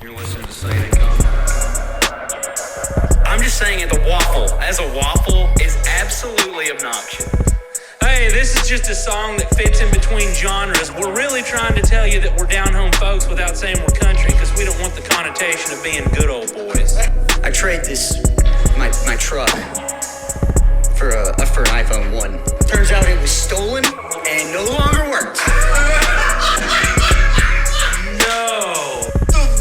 You're listening to Seth and Common. I'm just saying the waffle, as a waffle, is absolutely obnoxious. Hey, this is just a song that fits in between genres. We're really trying to tell you that we're down-home folks without saying we're country, because we don't want the connotation of being good old boys. I trade my truck for an iPhone 1. Turns out it was stolen and no longer works. No.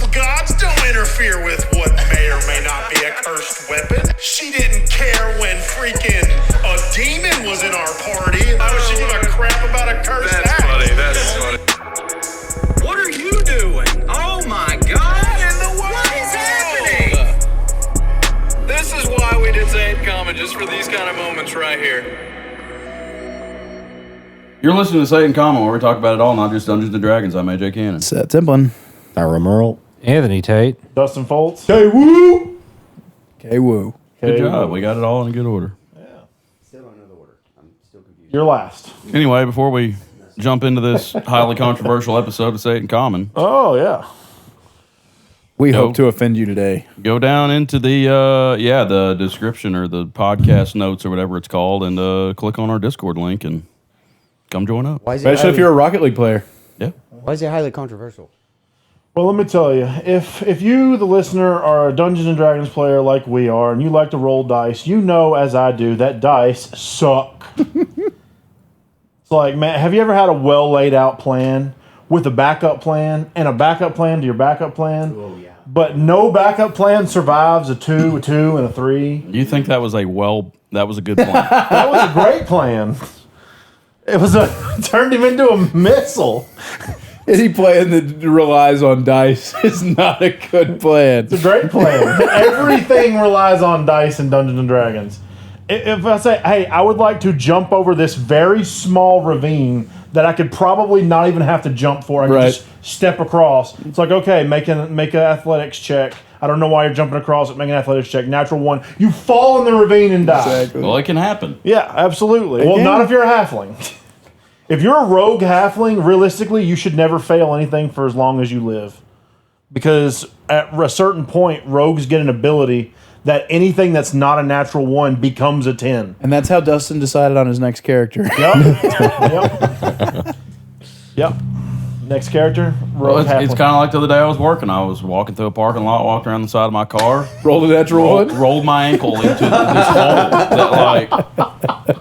The gods don't interfere with what may or may not be a cursed weapon. She didn't care when freaking a demon was in our party. Why would she give a crap about a cursed act? That's funny. What are you doing? Oh my God! What is happening? This is why we did Seth and Common, just for these kind of moments right here. You're listening to Seth and Common, where we talk about it all, not just Dungeons & Dragons. I'm AJ Cannon. Seth Templin. Ira Merle. Anthony Tate. Dustin Foltz. K-Woo. K-Woo. Good job. We got it all in a good order. Still don't know the order. I'm still confused. You're last. Anyway, before we jump into this highly controversial episode of Seth and Common, Oh, yeah. We hope to offend you today. go down into the description or the podcast notes or whatever it's called, and click on our Discord link and come join up. Why is Especially if you're a Rocket League player. Yeah. Why is it highly controversial? Well, let me tell you, if you, the listener, are a Dungeons & Dragons player like we are, and you like to roll dice, you know, as I do, that dice suck. It's like, man, have you ever had a well-laid-out plan with a backup plan and a backup plan to your backup plan? Oh, yeah. But no backup plan survives a 2, and a 3. You think that was a good plan? That was a great plan. It turned him into a missile. Any plan that relies on dice is not a good plan. It's a great plan. Everything relies on dice in Dungeons and Dragons. If I say, hey, I would like to jump over this very small ravine that I could probably not even have to jump for, I could just step across. It's like, okay, make an athletics check. I don't know why you're jumping across it. Make an athletics check. Natural 1. You fall in the ravine and die. Exactly. Well, it can happen. Yeah, absolutely. Well, not if you're a halfling. If you're a rogue halfling, realistically, you should never fail anything for as long as you live. Because at a certain point, rogues get an ability that anything that's not a natural 1 becomes a 10. And that's how Dustin decided on his next character. Yep. Next character, Well, rogue halfling. it's kind of like the other day I was working. I was walking through a parking lot, walked around the side of my car, Rolled a natural 1. rolled my ankle into this hole. That,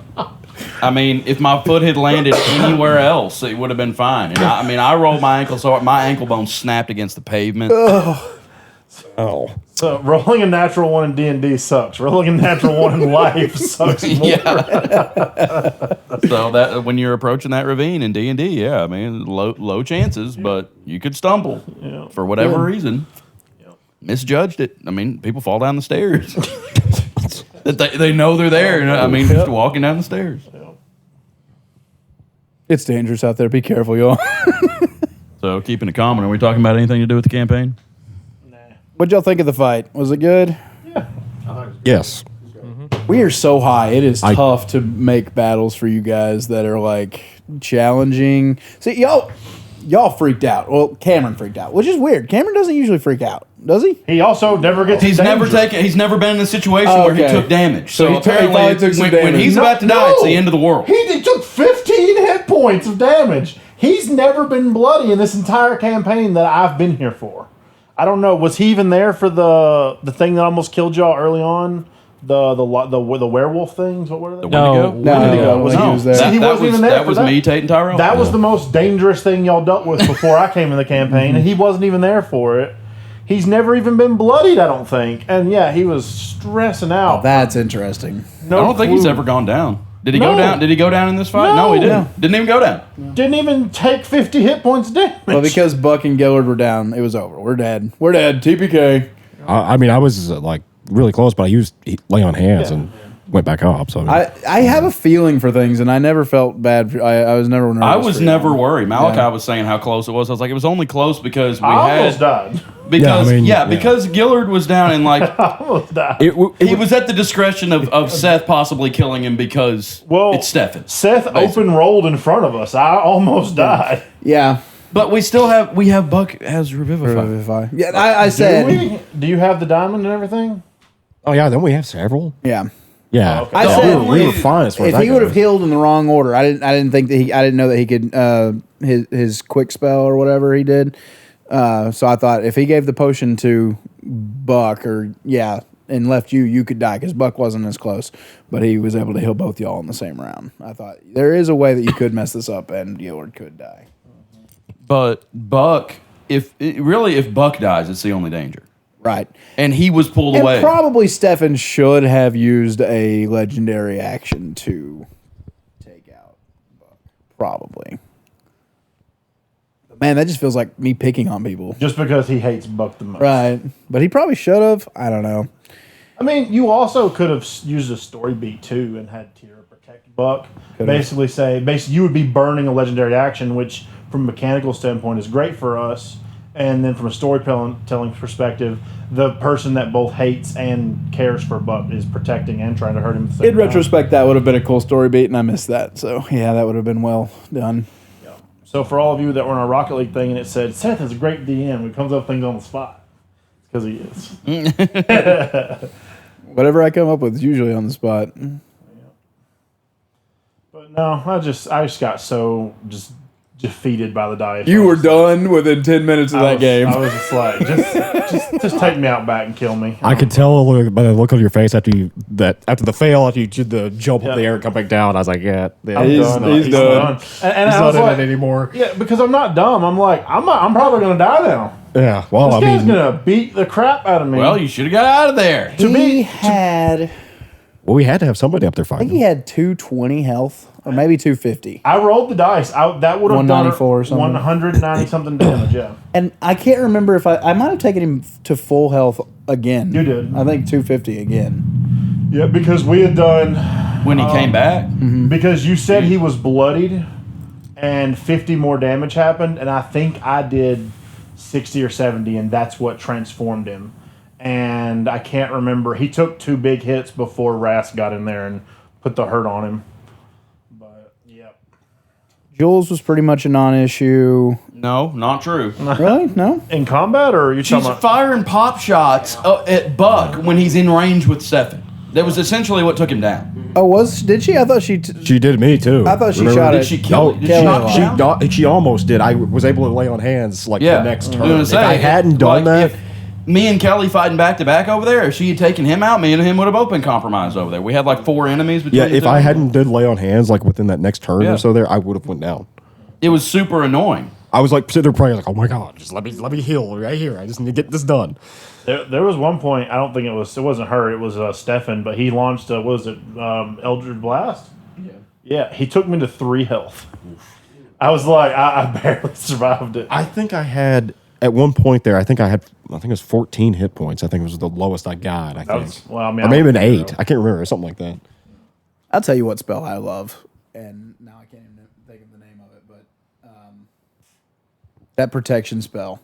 I mean, if my foot had landed anywhere else, it would have been fine. And I rolled my ankle so my ankle bone snapped against the pavement. Oh. So rolling a natural 1 in D&D sucks. Rolling a natural 1 in life sucks more. Yeah. So that when you're approaching that ravine in D&D, yeah, I mean, low chances, but you could stumble for whatever reason. Misjudged it. I mean, people fall down the stairs. They know they're there. You know? I mean, just walking down the stairs. It's dangerous out there. Be careful, y'all. So, keeping it common, are we talking about anything to do with the campaign? What'd y'all think of the fight? Was it good? Yes. We are so high. It is tough to make battles for you guys that are like challenging. See, y'all freaked out. Well, Cameron freaked out, which is weird. Cameron doesn't usually freak out, does he? He also never gets He's danger. He's never been in a situation where he took damage. So he apparently, probably took some when damage. he's about to die, it's the end of the world. He took 15 hit points of damage. He's never been bloody in this entire campaign that I've been here for. I don't know. Was he even there for the thing that almost killed y'all early on? The werewolf things? What were they? Wendigo? No. Was he he was there. See, he wasn't even there That for was that. me, Tate, and Tyrell. That was the most dangerous thing y'all dealt with before I came in the campaign, and he wasn't even there for it. He's never even been bloodied, I don't think. And yeah, he was stressing out. Oh, that's interesting. I don't think he's ever gone down. Did he go down? Did he go down in this fight? No. No, he didn't. No. Didn't even go down. Didn't even take 50 hit points damage. Well, because Buck and Gillard were down, it was over. We're dead. We're dead. TPK. I mean, I was like really close, but I used lay on hands and went back up. So I have a feeling for things, and I never felt bad. I was never nervous. I was for never you. worried. Malachi was saying how close it was. I was like, it was only close because we I had almost died. because because Gillard was down and like I almost died. he was at the discretion of Seth possibly killing him because it's Stefan. Seth open rolled in front of us. I almost died. Yeah. But we still have Buck as Revivify. Revivify. Yeah, I said. Do you have the diamond and everything? Oh yeah, then we have several. Yeah. Yeah, Oh, okay. I said we were fine as far as if that he would have goes. healed in the wrong order, I didn't think that I didn't know that he could his quick spell or whatever he did. So I thought if he gave the potion to Buck and left you could die because Buck wasn't as close, but he was able to heal both y'all in the same round. I thought there is a way that you could mess this up and Gillard could die. But Buck, if Buck dies, it's the only danger. Right. And he was pulled And away. probably Stefan should have used a legendary action to take out Buck. Probably. But man, that just feels like me picking on people. Just because he hates Buck the most. Right. But he probably should have. I don't know. I mean, you also could have used a story beat too and had Tira protect Buck. Basically, you would be burning a legendary action, which from a mechanical standpoint is great for us. And then from a storytelling perspective, the person that both hates and cares for Buck is protecting and trying to hurt him. At the same In retrospect, that would have been a cool story beat, and I missed that. So, yeah, that would have been well done. Yeah. So for all of you that were on our Rocket League thing and it said, Seth is a great DM, it comes up things on the spot. Because he is. Whatever I come up with is usually on the spot. But no, I just got so just defeated by the dice. You were done within 10 minutes of that game. I was just like, just take me out back and kill me. I could tell by the look on your face after the fail, after you did the jump up the air and come back down. I was like, yeah, He's done. And he's I not was in like, it anymore. Yeah, because I'm not dumb. I'm like, I'm probably gonna die now. Yeah, well, This I guy's mean, gonna beat the crap out of me. Well, you should have got out of there. He had, we had to have somebody up there I fighting. think he had 220 health, or maybe 250. I rolled the dice. That would have done 194 or something. 190 something damage. Yeah, And I can't remember if I might have taken him to full health again. You did. I think 250 again. yeah, because we had done. When he came back, Because you said he was bloodied, and 50 more damage happened, and I think I did 60 or 70, and that's what transformed him. And I can't remember. He took 2 big hits before Ras got in there and put the hurt on him. But yeah, Jules was pretty much a non-issue. no, not true. Really? No? in combat, or are you She's talking about? firing pop shots at Buck when he's in range with Stefan. That was essentially what took him down. Oh, did she? I thought she... She did me too. I thought she Remember? shot Did it. she kill? No, Did she knock him down? she almost did. I was able to lay on hands like Yeah, the next I turn. was If gonna I say, hadn't done that, if me and Kelly fighting back to back over there, if she had taken him out, me and him would have both been compromised over there. We had like 4 enemies between yeah, the if two. I hadn't did lay on hands like within that next turn Yeah. or so there, I would have went down. It was super annoying. I was like sitting there praying, like, oh my god, just let me heal right here. I just need to get this done. There was one point. I don't think it wasn't her. It was Stefan, but he launched Eldritch Blast. Yeah, he took me to 3 health. I was like, I barely survived it. I think I had at one point there. I think it was 14 hit points. I think it was the lowest I got. I think, Well, I mean, or maybe an I don't 8. know. I can't remember, something like that. I'll tell you what spell I love, and now I can't even think of the name of it, but that protection spell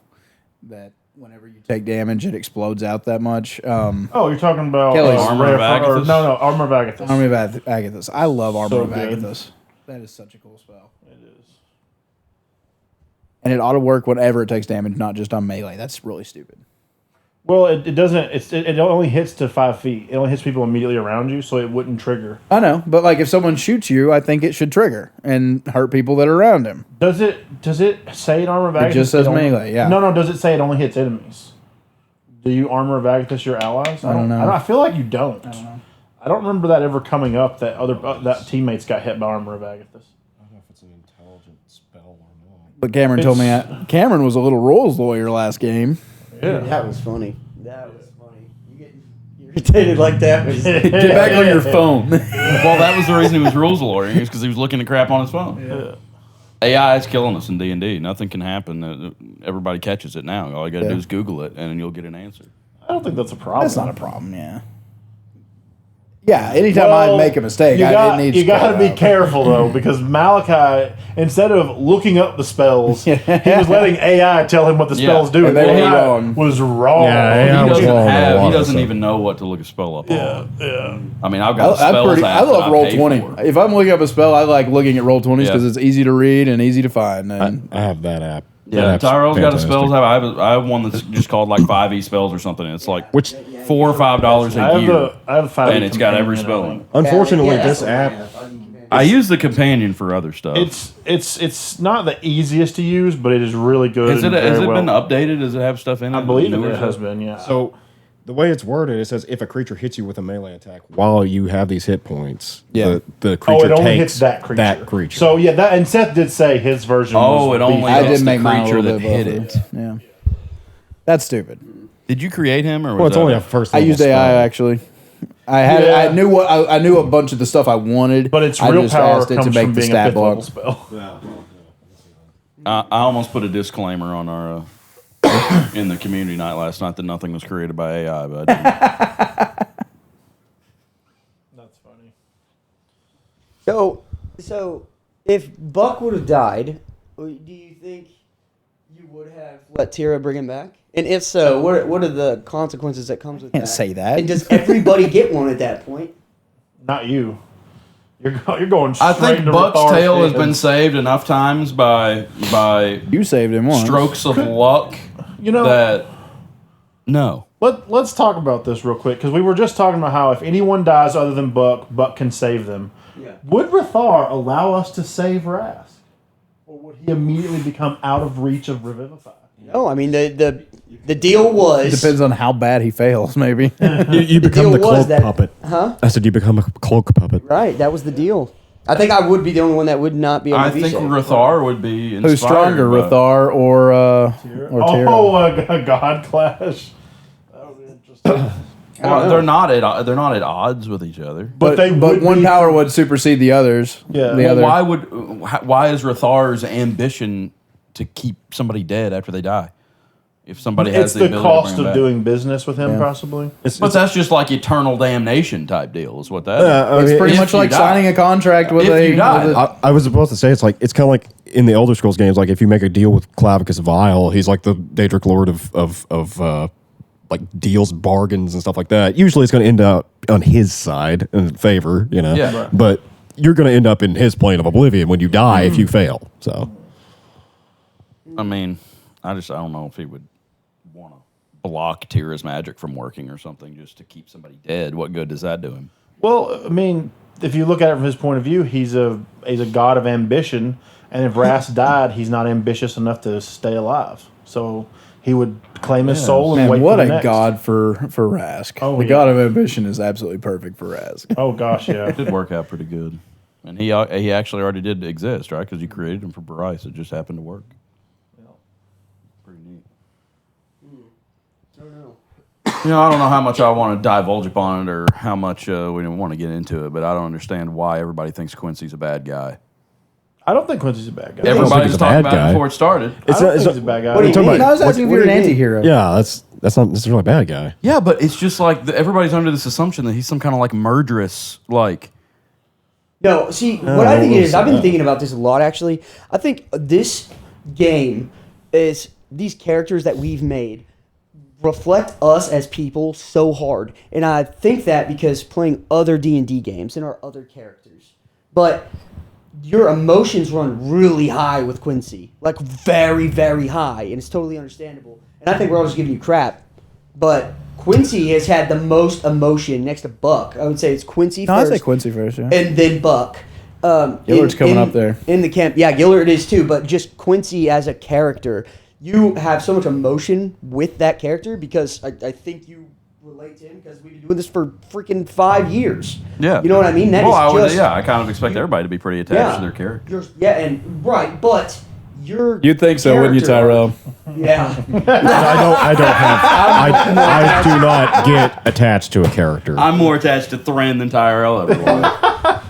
that whenever you take damage, it explodes out that much. Oh, you're talking about Kelly's Armor of Agathis? No, Armor of Agathis. Army of Agathis. I love Armor So of good. Agathis. That is such a cool spell. It is. And it ought to work whenever it takes damage, not just on melee. That's really stupid. Well, it doesn't. It only hits to 5 feet. It only hits people immediately around you, so it wouldn't trigger. I know, but like if someone shoots you, I think it should trigger and hurt people that are around him. Does it say in Armor of Agathis? It just says only- melee, yeah. No. Does it say it only hits enemies? Do you Armor of Agathis your allies? I don't know. I feel like you don't. I don't remember that ever coming up that that teammates got hit by Armor of Agathis. I don't know if it's an intelligent spell or not. But Cameron told me Cameron was a little Rolls lawyer last game. Yeah. That was funny. That was funny. You getting irritated like that was Get back on your phone. Well, that was the reason he was rules lawyering, is because he was looking at crap on his phone. Yeah. AI is killing us in D&D. Nothing can happen. Everybody catches it now. All you got to Yeah. do is Google it, and you'll get an answer. I don't think that's a problem. That's not a problem, yeah. Yeah, anytime I make a mistake, you it needs you to got to go be out. careful though, because Malachi, instead of looking up the spells, he was letting AI tell him what the spells do, and they were AI wrong. was wrong. Yeah, AI He was doesn't, wrong on a lot he of doesn't stuff. even know what to look a spell up on. Yeah. I mean, I've got a I spells app love that Roll pay 20. for. If I'm looking up a spell, I like looking at Roll 20s because Yeah. it's easy to read and easy to find. And I have that app. Yeah, That's Tyrell's got a fantastic. spells. I have one that's just called like 5e spells or something. It's like Which, $4 or $5 a year. I have the 5 And it's got every spell in it. unfortunately, Yeah, this that's app. what I mean. I use the companion for other stuff. It's not the easiest to use, but it is really good. Has it been updated? Does it have stuff in it? I believe Newer it has stuff? been. Yeah. So the way it's worded, it says if a creature hits you with a melee attack while you have these hit points, Yeah. the creature it only takes hits that creature. So yeah, that and Seth did say his version. Oh, was it only I hits did the make mine a creature little that bit hit buffer. it. Yeah, that's stupid. Did you create him or was well, it's that only a first. I level used AI spell. actually. I had Yeah. I knew a bunch of the stuff I wanted, But its I real just power asked it comes to make from the being a stat 5th level block. spell. I almost put a disclaimer on our in the community night last night that nothing was created by AI, but I didn't. That's funny. So if Buck would have died, do you think you would have let Tira bring him back? And if so, what are the consequences that comes with Can't that? say that. And does everybody get one at that point? Not you. You're going. I Straight think to Buck's Rathar's tail has head. been saved enough times by You saved him once. strokes of luck You know. that no. Let's talk about this real quick because we were just talking about how if anyone dies other than Buck, Buck can save them. Yeah. Would Rathar allow us to save Rask, or would he immediately become out of reach of Revivify? No, I mean the deal was Depends on how bad he fails, maybe. You become deal the was cloak that- puppet. Huh? I said you become a cloak puppet. Right, that was the deal. I think I would be the only one that would not be able I to be think saved. Rathar would be inspired. Who's stronger, by- Rathar or Tira? A God Clash. That would be interesting. Well, they're not at odds with each other. But one power would supersede the others. Yeah. The Well, other. why is Rathar's ambition to keep somebody dead after they die? If somebody has It's the the ability cost to bring of them back. doing business with him, Yeah. possibly. But that's just like eternal damnation type deal, is what that is. I It's mean, pretty if much you like die. signing a contract with If you die. with a- I was supposed to say it's kind of like in the Elder Scrolls games. Like if you make a deal with Clavicus Vile, he's like the Daedric Lord of like deals, bargains, and stuff like that. Usually, it's going to end up on his side in favor, you know. Yeah. Right. But you're going to end up in his plane of oblivion when you die if you fail. So I mean, I don't know if he would want to block Tira's magic from working or something just to keep somebody dead. What good does that do him? Well, I mean, if you look at it from his point of view, he's a god of ambition, and if Rast died, he's not ambitious enough to stay alive. So he would claim his soul and Man, wait what for a the next. god for Rask. Oh, the yeah. god of ambition is absolutely perfect for Rask. Oh gosh, yeah. It did work out pretty good. And he actually already did exist, right? Because you created him for Bryce. It just happened to work. Pretty neat. You know, I don't know how much I want to divulge upon it or how much we don't want to get into it, but I don't understand why everybody thinks Quincy's a bad guy. I don't think Quincy's a bad guy. Everybody he's was a talking bad about it guy. before it started. I don't think he's a bad guy. What do you talking mean? about- I was asking if you're an anti-hero. yeah, that's not necessarily a bad guy. Yeah, but it's just like everybody's under this assumption that he's some kind of like murderous, like. No, see, what I think is, I've been thinking about this a lot, actually. I think this game is, these characters that we've made reflect us as people so hard. And I think that because playing other D&D games and our other characters. But your emotions run really high with Quincy. Like, very, very high. And it's totally understandable. And I think we're all just giving you crap. But Quincy has had the most emotion next to Buck. I would say it's Quincy No, I'd first. say Quincy first, yeah. And then Buck. Gillard's coming up there. In the camp. Yeah, Gillard is too, but just Quincy as a character. You have so much emotion with that character because I think you relate to him because we've been doing this for freaking 5 years. Yeah. You know what I mean? That is I just, I kind of expect everybody to be pretty attached to their character. Right, but you're... You'd think so, wouldn't you, Tyrell? Yeah. I do not get attached to a character. I'm more attached to Thren than Tyrell ever was.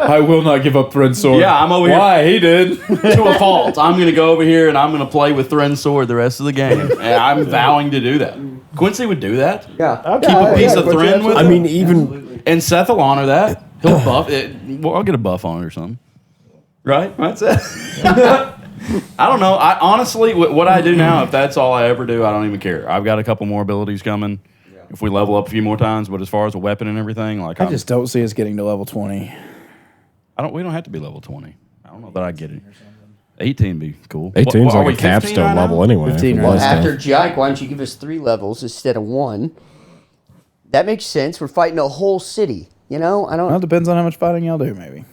I will not give up Thren's sword. Yeah, I'm over here. Why? He did. To a fault. I'm going to go over here and I'm going to play with Thren's sword the rest of the game. And I'm vowing to do that. Quincy would do that. Yeah. Keep a piece of Quincy, Thren with I him. mean, even And Seth will honor that. He'll buff it. Well, I'll get a buff on it or something. Right? Right, Seth? I don't know. I honestly, what I do now, if that's all I ever do, I don't even care. I've got a couple more abilities coming. If we level up a few more times, but as far as a weapon and everything, like I just don't see us getting to level 20. we don't have to be level 20. I don't know that I get it. 18 be cool. 18 is Are like we a 15 capstone right now? level anyway. 15 for right last After time. Jike, why don't you give us 3 levels instead of 1? That makes sense. We're fighting a whole city. You know, I Well, don't. it depends on how much fighting y'all do, maybe.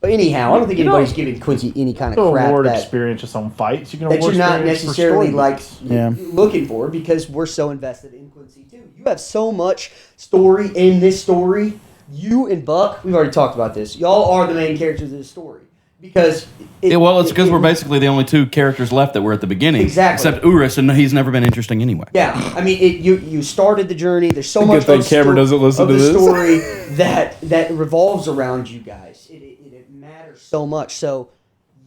But anyhow, I don't think anybody's giving Quincy any kind of You can crap award that, experience to some fights. You can that award you're not experience for necessarily story like beats. Yeah. looking for, because we're so invested in Quincy too. You have so much story in this story. You and Buck, we've already talked about this. Y'all are the main characters of this story because. It's because we're basically the only 2 characters left that were at the beginning. Exactly. Except Urus, and he's never been interesting anyway. Yeah, I mean, you started the journey. There's so Good much thing of Cameron doesn't listen of to the this. story that revolves around you guys. It matters so much. So,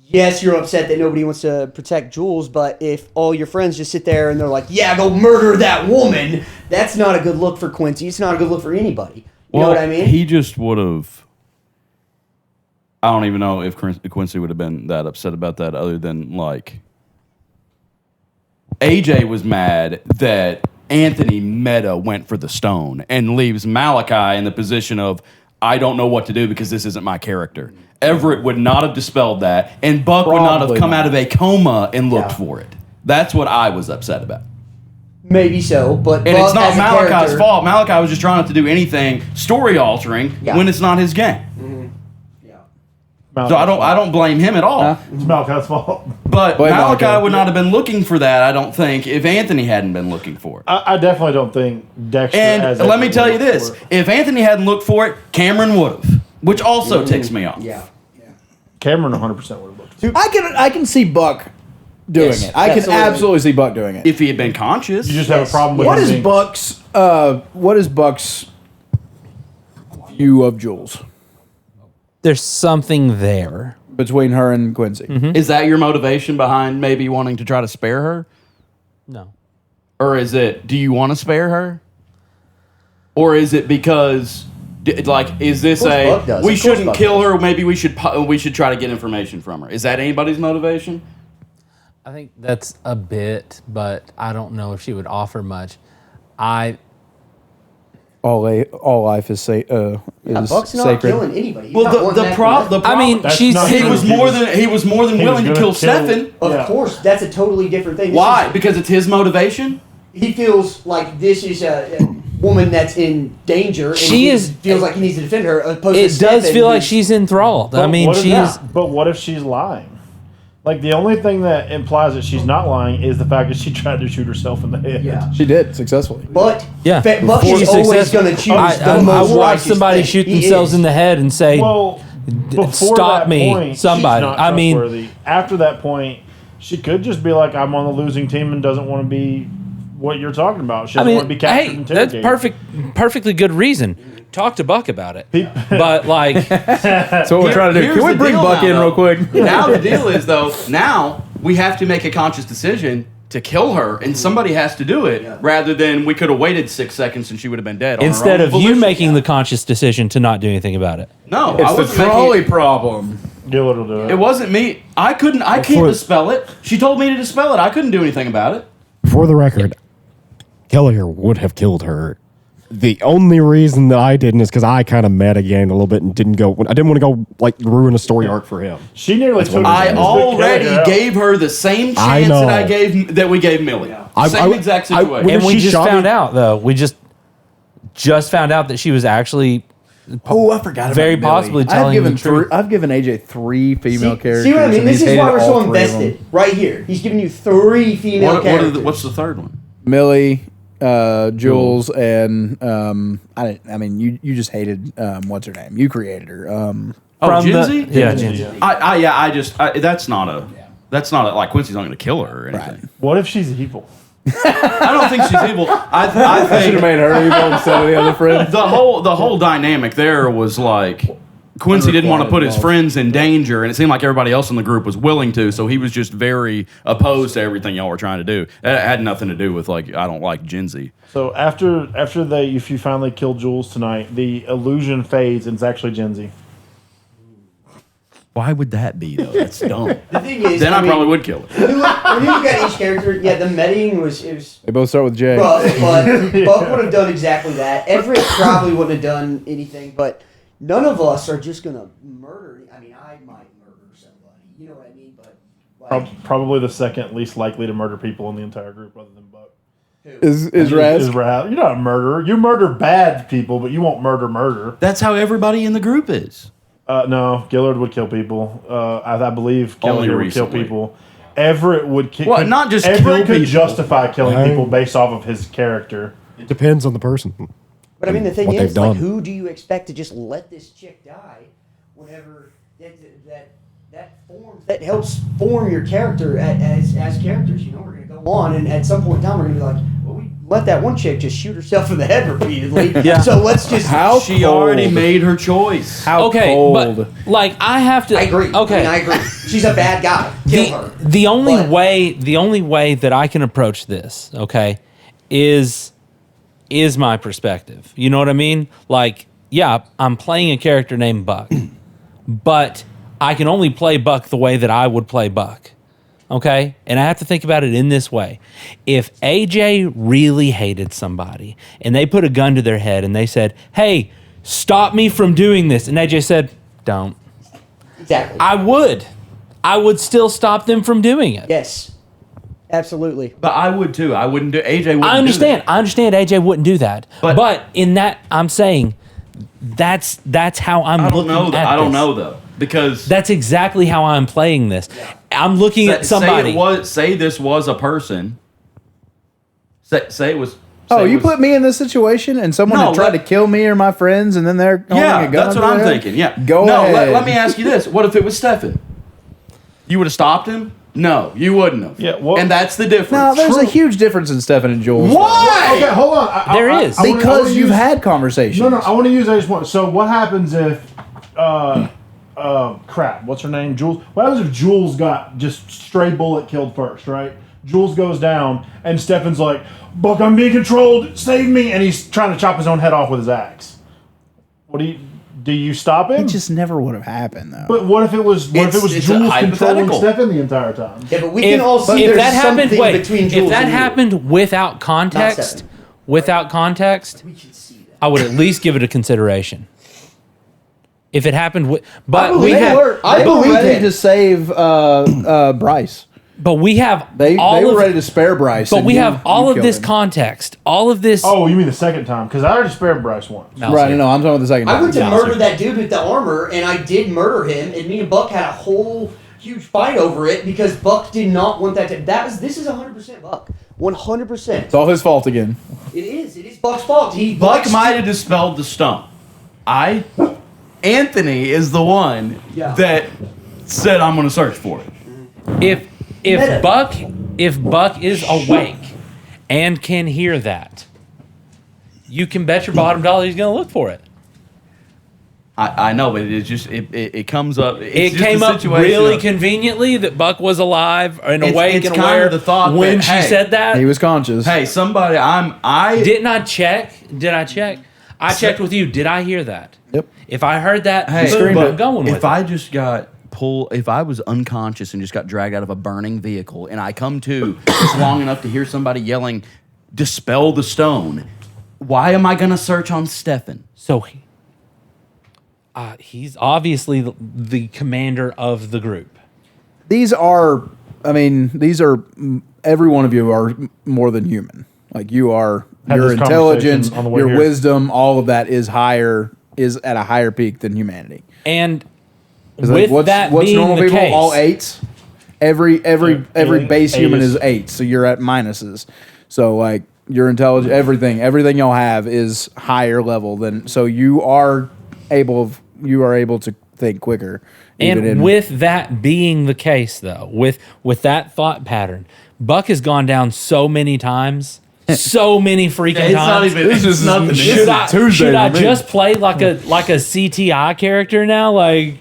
yes, you're upset that nobody wants to protect Jules, but if all your friends just sit there and they're like, "Yeah, go murder that woman," that's not a good look for Quincy. It's not a good look for anybody. You know what I mean? He just would have. I don't even know if Quincy would have been that upset about that, other than like AJ was mad that Anthony Meta went for the stone and leaves Malachi in the position of, I don't know what to do because this isn't my character. Everett would not have dispelled that, and Buck would not have Probably come not. out of a coma and looked Yeah. for it. That's what I was upset about. Maybe so, but And it's Buck not as a Malachi's character- fault. Malachi was just trying not to do anything story altering when it's not his game. So I don't blame him at all. It's Malachi's fault. But Blame Malachi Malachi. would not have been looking for that, I don't think, if Anthony hadn't been looking for it. I definitely don't think Dexter. And has let me anything tell to you look this: for. if Anthony hadn't looked for it, Cameron would have, which also ticks me off. Yeah. Cameron 100% would have looked. I can see Buck doing Yes, it. I can absolutely. absolutely see Buck doing it. If he had been conscious, You just have Yes. a problem with What him is being- Buck's view of Jules There's something there. between her and Quincy? is that your motivation behind maybe wanting to try to spare her, No. or is it do you want to spare her, or is it because? Like, is this Of course a Buck does. we Of course shouldn't Buck kill does. her? Maybe we should try to get information from her. Is that anybody's motivation? I think that's a bit, but I don't know if she would offer much. All life is Yeah, is Buck's not sacred. killing anybody. He's Well, not wanting that from nothing. I mean, That's she's not he true. was more than willing to gonna kill Stefan. Of Yeah. course, that's a totally different thing. This Why? is- Because it's his motivation. he feels like this is a woman that's in danger. And She he is- feels like he needs to defend her. Opposed to it does Stefan, feel like who's- she's enthralled. I But mean, what if- she's yeah, But what if she's lying? Like, the only thing that implies that she's not lying is the fact that she tried to shoot herself in the head. Yeah. She did successfully. But yeah. Buck is She's always successful. going to choose I the most watched righteous somebody thing. shoot He themselves is. in the head and say, Well, before Stop that me, point, somebody. she's not I mean- trustworthy. After that point, she could just be like, I'm on the losing team and doesn't want to be what you're talking about. She I doesn't want to mean, be captured hey, and that's interrogated. perfectly good reason. Talk to Buck about it. But like, That's what we're trying to do. Here's Can we the bring deal Buck now, in though. real quick? Now the deal is though, now we have to make a conscious decision to kill her, and somebody has to do it, rather than we could have waited 6 seconds and she would have been dead. on her instead own of you volition. making the conscious decision to not do anything about it. No, I It's the wasn't making trolley it- problem. Gillett will do it. It wasn't me. I can't dispel it. She told me to dispel it. I couldn't do anything about it. For the record, Kelleher would have killed her. The only reason that I didn't is because I kind of metagamed a little bit and didn't go. I didn't want to go like ruin a story arc for him. She nearly took I his already Kelleher out. gave her the same I chance know. that we gave Millie. Same exact situation. When And we she just shot found me- out though. We just found out that she was actually Oh, I forgot. Very about Billy. possibly telling the truth. I've given AJ 3 female characters. See what I mean? and This he's is why hated we're all so 3 of them. invested. Right here. He's giving you 3 female characters. what's the third one? Millie, Jules, and I mean, you just hated what's her name? You created her. Oh, From the- Jinsey? yeah, Jinsey. That's not a, like Quincy's not going to kill her or anything. What if she's evil? I don't think she's evil. I should have think made her evil instead of the other friend. the whole dynamic there was like Quincy didn't want to put his friends in danger, and it seemed like everybody else in the group was willing to, so he was just very opposed to everything y'all were trying to do. It had nothing to do with like I don't like Jinsey. So if you finally kill Jules tonight, the illusion fades and it's actually Genzi. Why would that be though? That's dumb. The thing is, Then I mean, probably would kill it. When you look at each character, yeah, the medding was They both start with J. rough, but Buck would have done exactly that. Everett probably wouldn't have done anything, but none of us are just gonna murder. I mean, I might murder somebody, you know what I mean? But Probably the second least likely to murder people in the entire group, other than Buck. Is Raz? Is Raz? You're not a murderer. You murder bad people, but you won't murder. That's how everybody in the group is. No, Gillard would kill people. I believe Kelly Only would recently. kill people. Everett would kill. Well, not just Everett kill could people. justify killing people based off of his character. It depends on the person. But I mean, the thing what they've is, like, done. who do you expect to just let this chick die whenever that helps form your character as characters? You know, we're going to go on, and at some point in time, we're going to be like, well, we let that one chick just shoot herself in the head repeatedly. Yeah. So let's just. How She cold. already made her choice. How Okay, cold. but like I have to. I agree. Okay, I agree. She's a bad guy. Kill her. the only But- way that I can approach this, okay, is my perspective. You know what I mean? Like, yeah, I'm playing a character named Buck, but I can only play Buck the way that I would play Buck. Okay? And I have to think about it in this way. If AJ really hated somebody and they put a gun to their head and they said, "Hey, stop me from doing this," and AJ said, "Don't." Exactly. I would still stop them from doing it. Yes. Absolutely. But I would too. I wouldn't do. AJ wouldn't. I understand. Do that. I understand AJ wouldn't do that. But- But in that, I'm saying that's how I'm I don't looking know. at I don't this. know though, because That's exactly how I'm playing this. I'm looking at somebody. Say this was a person. Say it was. Oh, say it you was- put me in this situation and someone No, had tried let- to kill me or my friends and then they're holding Yeah, a gun that's what to I'm their head? thinking. Yeah. Go no, ahead. let me ask you this: what if it was Stefan? You would have stopped him? No, you wouldn't have. Yeah, well- and that's the difference. No, there's a huge difference in Stefan and Jules. Why? Okay, hold on. There is. Because you've had conversations. No, I want to use that as one. So what happens if, crap, what's her name? Jules. What happens if Jules got just stray bullet killed first, right? Jules goes down, and Stefan's like, "Buck, I'm being controlled. Save me!" And he's trying to chop his own head off with his axe. What do you stop him? It just never would have happened, though. But what if it was It's a Jules controlling hypothetical. Stefan the entire time? Yeah, but we can all see If there's that happened, something wait. between Jules If that and you. happened without context, Stefan. we can see that. I would at least give it a consideration. If it happened, but believe we it. have, I They were believe ready it. to save Bryce. but we have They all were of, ready to spare Bryce. but and we you- have all you of killed this him. context, all of this. Oh, you mean the second time? Because I already spared Bryce once. No, Right, see. no, I'm talking about the second I time. went to Yeah, murder so- that dude with the armor, and I did murder him. And me and Buck had a whole huge fight over it because Buck did not want that. This is 100% Buck. 100%. It's all his fault again. It is. It is Buck's fault. He Buck likes might to- have dispelled the stump. Anthony is the one Yeah. that said, "I'm going to search for it." if Meta. Buck is awake and can hear that, you can bet your bottom dollar he's going to look for it. I know, but it comes up. It's It just came a up situation really of- conveniently that Buck was alive and It's- awake it's and kind aware of the thought when that, she hey, said that. He was conscious. Hey, somebody, Didn't I check? Did I check? I checked with you. Did I hear that? Yep. If I heard that, Hey, boom, but I'm going with if it. I just got if I was unconscious and just got dragged out of a burning vehicle, and I come to just long enough to hear somebody yelling, "Dispel the stone," why am I going to search on Stefan? So he's obviously the commander of the group. These are, every one of you are more than human. Like you are, Had your this intelligence, conversation on the way your here. wisdom, all of that is at a higher peak than humanity. And 'Cause, with like, that what's being normal the people? case, All eights. Every base human Eights. is 8, so you're at minuses. So like your intelligence, everything y'all have is higher level than. So you are able to think quicker. even and in- with that being the case, though, with that thought pattern, Buck has gone down so many times. So many freaking times. This is nothing. Should I to me. just play like a CTI character now? Like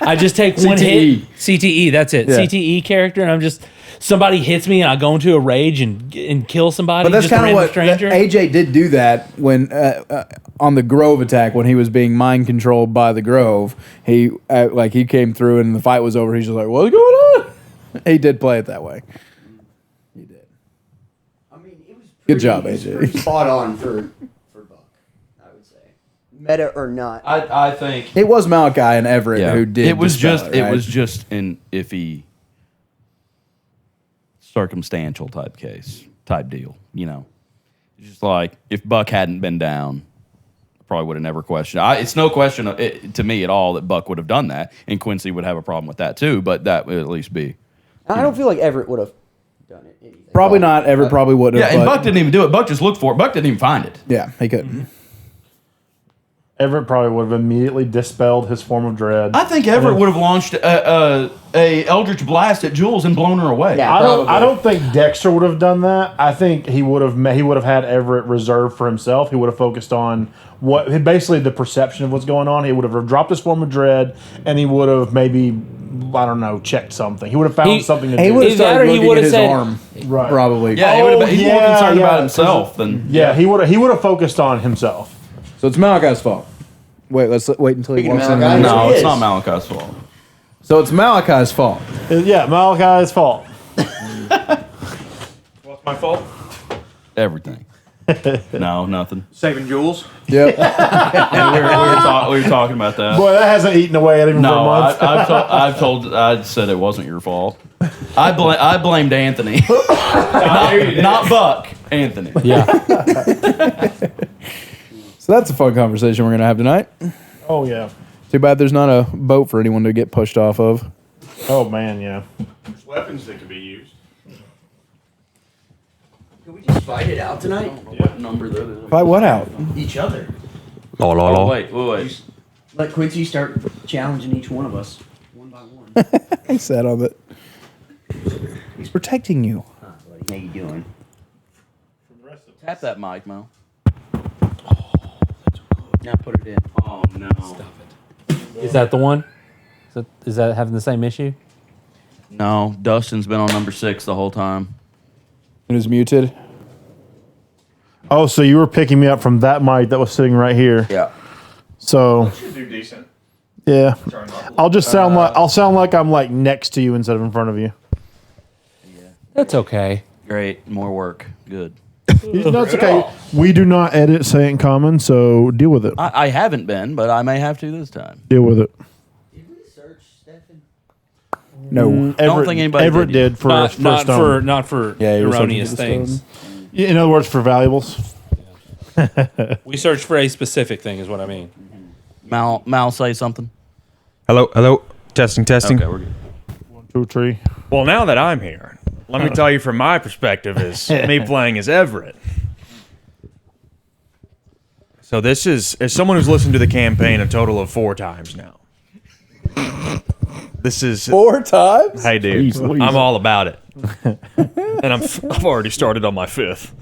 I just take one hit. CTE. CTE, that's it. Yeah. CTE character, and I'm just somebody hits me and I go into a rage and kill somebody. But that's just a kind of random what stranger. AJ did do that when on the Grove attack when he was being mind controlled by the Grove. He he came through and the fight was over. He's just like, "What's going on?" He did play it that way. He did. I mean, it was Good job, it was AJ. pretty spot on for Buck, I would say. Meta or not. I think It was Malachi and Everett who did. It was dispel just it, right? it was just an iffy circumstantial type deal. It's just like if Buck hadn't been down, I probably would have never questioned. It's no question to me at all that Buck would have done that, and Quincy would have a problem with that too. But that would at least be. I don't feel like Everett would have done it. Anything. Probably not. Everett probably would have. Yeah, and Buck didn't even do it. Buck just looked for it. Buck didn't even find it. Yeah, he couldn't. Everett probably would have immediately dispelled his form of dread. I think Everett would have launched a Eldritch Blast at Jules and blown her away. Yeah. I don't think Dexter would have done that. I think he would have had Everett reserved for himself. He would have focused on basically the perception of what's going on. He would have dropped his form of dread, and he would have maybe, I don't know, checked something. He would have found something to do. He would have Either that started or he looking would at have his said- arm. Right. Probably. Yeah, he's more concerned about himself than. Yeah, he would have focused on himself. So it's Malachi's fault. Wait, let's wait until he Speaking walks of in. Malachi, No, It it's is. not Malachi's fault. So it's Malachi's fault. Yeah, Malachi's fault. What's my fault? Everything. No, nothing. Saving Jules. Yep. We were talking about that. Boy, that hasn't eaten away at him for a No, month. I said it wasn't your fault. I blamed Anthony, not Buck. Anthony. Yeah. So that's a fun conversation we're gonna have tonight. Oh, yeah. Too bad there's not a boat for anyone to get pushed off of. Oh, man, yeah. There's weapons that can be used. Can we just fight it out tonight? What number that is? Fight what out? Each other. Oh, wait. Let Quincy start challenging each one of us, one by one. He sat on it. He's protecting you. How you doing? Tap that mic, Mo. Now put it in. Oh no. Is that the one? Is that having the same issue? No, Dustin's been on number 6 the whole time. It is muted. Oh, so you were picking me up from that mic that was sitting right here. Yeah. So, Should do decent. yeah. I'll just sound like I'm like next to you instead of in front of you. That's okay. Great. More work. Good. No, it's okay. We do not edit Say It in Common, so deal with it. I haven't been, but I may have to this time. Deal with it. Did we search Stephen? No. Everett, think anybody Everett did did for Not stone. for Yeah, he was erroneous searching for the things. In other words, for valuables. We searched for a specific thing, is what I mean. Mal, say something. Hello. Testing. Okay, we're good. 1, 2, 3. Well, now that I'm here, let me tell you from my perspective as me playing as Everett. So this is, as someone who's listened to the campaign a total of 4 times now. This is 4 times? Hey, dude, Jeez Louise. I'm all about it. And I've already started on my 5th,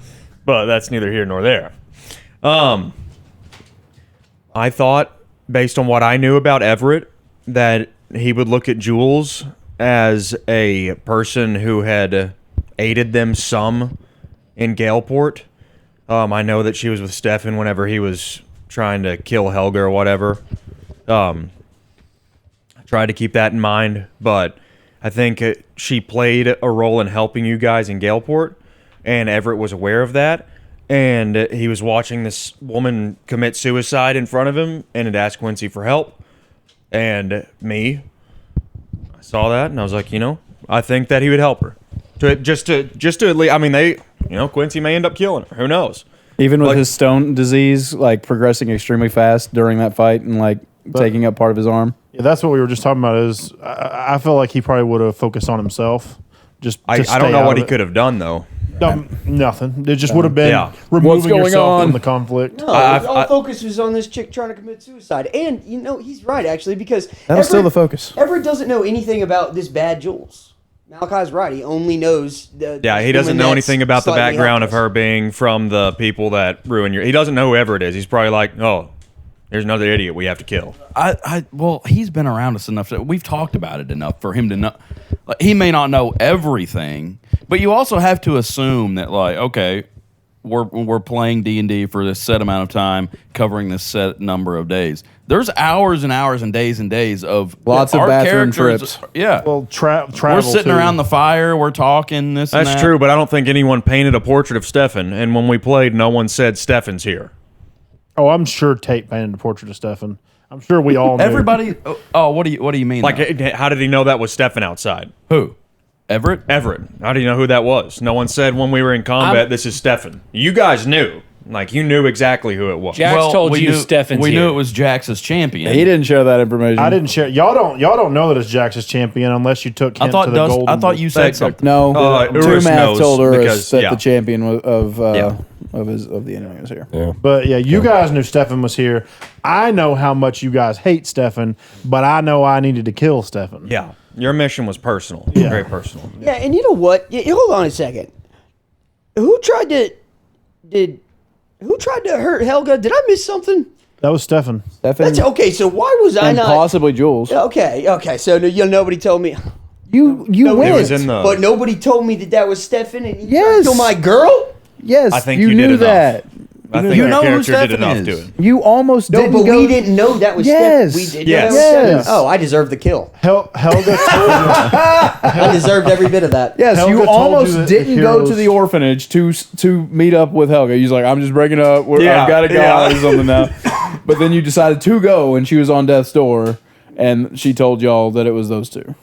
but that's neither here nor there. I thought, based on what I knew about Everett, that he would look at Jules as a person who had aided them some in Galeport. I know that she was with Stefan whenever he was trying to kill Helga or whatever. I tried to keep that in mind, but I think she played a role in helping you guys in Galeport, and Everett was aware of that. And he was watching this woman commit suicide in front of him and had asked Quincy for help. And I saw that and I was like, I think that he would help her. Just to at least, I mean, Quincy may end up killing her. Who knows? Even with his stone disease, progressing extremely fast during that fight and taking up part of his arm. Yeah, that's what we were just talking about. Is I feel like he probably would have focused on himself. I don't know what he could have done though. Nothing. It just would have been removing What's going yourself on? from the conflict. No, all focus was on this chick trying to commit suicide. And, he's right, actually, because That was still the focus. Everett doesn't know anything about this bad Jules. Malachi's right. He only knows the He doesn't know anything about the slightly background of helpless. her being from the people that ruin your. He doesn't know whoever it is. He's probably like, oh, there's another idiot we have to kill. Well, he's been around us enough that we've talked about it enough for him to know. He may not know everything, but you also have to assume that, okay, we're playing D&D for this set amount of time, covering this set number of days. There's hours and hours and days of Lots of our bathroom characters- trips. Yeah, Well, travel. we're sitting too. around the fire, we're talking this. and That's that. true, but I don't think anyone painted a portrait of Stefan. And when we played, no one said Stefan's here. Oh, I'm sure Tate painted a portrait of Stefan. I'm sure we all knew. Everybody. Oh, what do you mean? Like, though? how did he know that was Stefan outside? Who? Everett? Everett. How do you know who that was? No one said when we were in combat, this is Stefan. You guys knew. Like, you knew exactly who it was. Jax told you Stefan's We here. knew it was Jax's champion. He didn't share that information. I didn't share. Y'all don't know that it's Jax's champion unless you took him I thought to the golden. I thought you said something. No, Urus Tumath knows told Urus because- that yeah. the champion of Yeah. of the enemy was here. Yeah. But yeah, you guys knew Stefan was here. I know how much you guys hate Stefan, but I know I needed to kill Stefan. Yeah. Your mission was personal. Very personal. Yeah, and you know what? Hold on a second. Who tried to hurt Helga? Did I miss something? That was Stefan. That's okay. So why was I and not? possibly Jules. Okay. So nobody told me. You Nobody- went. was in the- But nobody told me that was Stefan and Yes. to my girl. Yes, I think you you knew did enough. that. I think You that know who character did Stefan enough is. to it. You almost No, didn't but go. we didn't know that was Yes. Stefan. We did. Yes. know that was Yes. Stefan. Oh, I deserved the kill. Helga told I deserved every bit of that. Yes, Helga you told almost you that didn't the go to heroes- the orphanage to meet up with Helga. He's like, I'm just breaking up. Yeah, I've got to go yeah. or something now. But then you decided to go, and she was on death's door, and she told y'all that it was those two.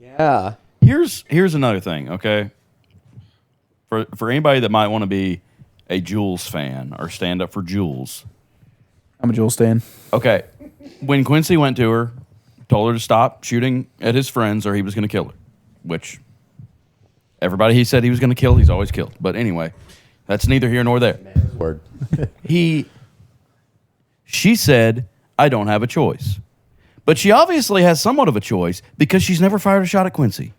Yeah. Here's another thing, okay? For anybody that might want to be a Jules fan or stand up for Jules. I'm a Jules stan. Okay. When Quincy went to her, told her to stop shooting at his friends or he was going to kill her, which everybody he said he was going to kill, he's always killed. But anyway, that's neither here nor there. Word. She said, I don't have a choice. But she obviously has somewhat of a choice because she's never fired a shot at Quincy.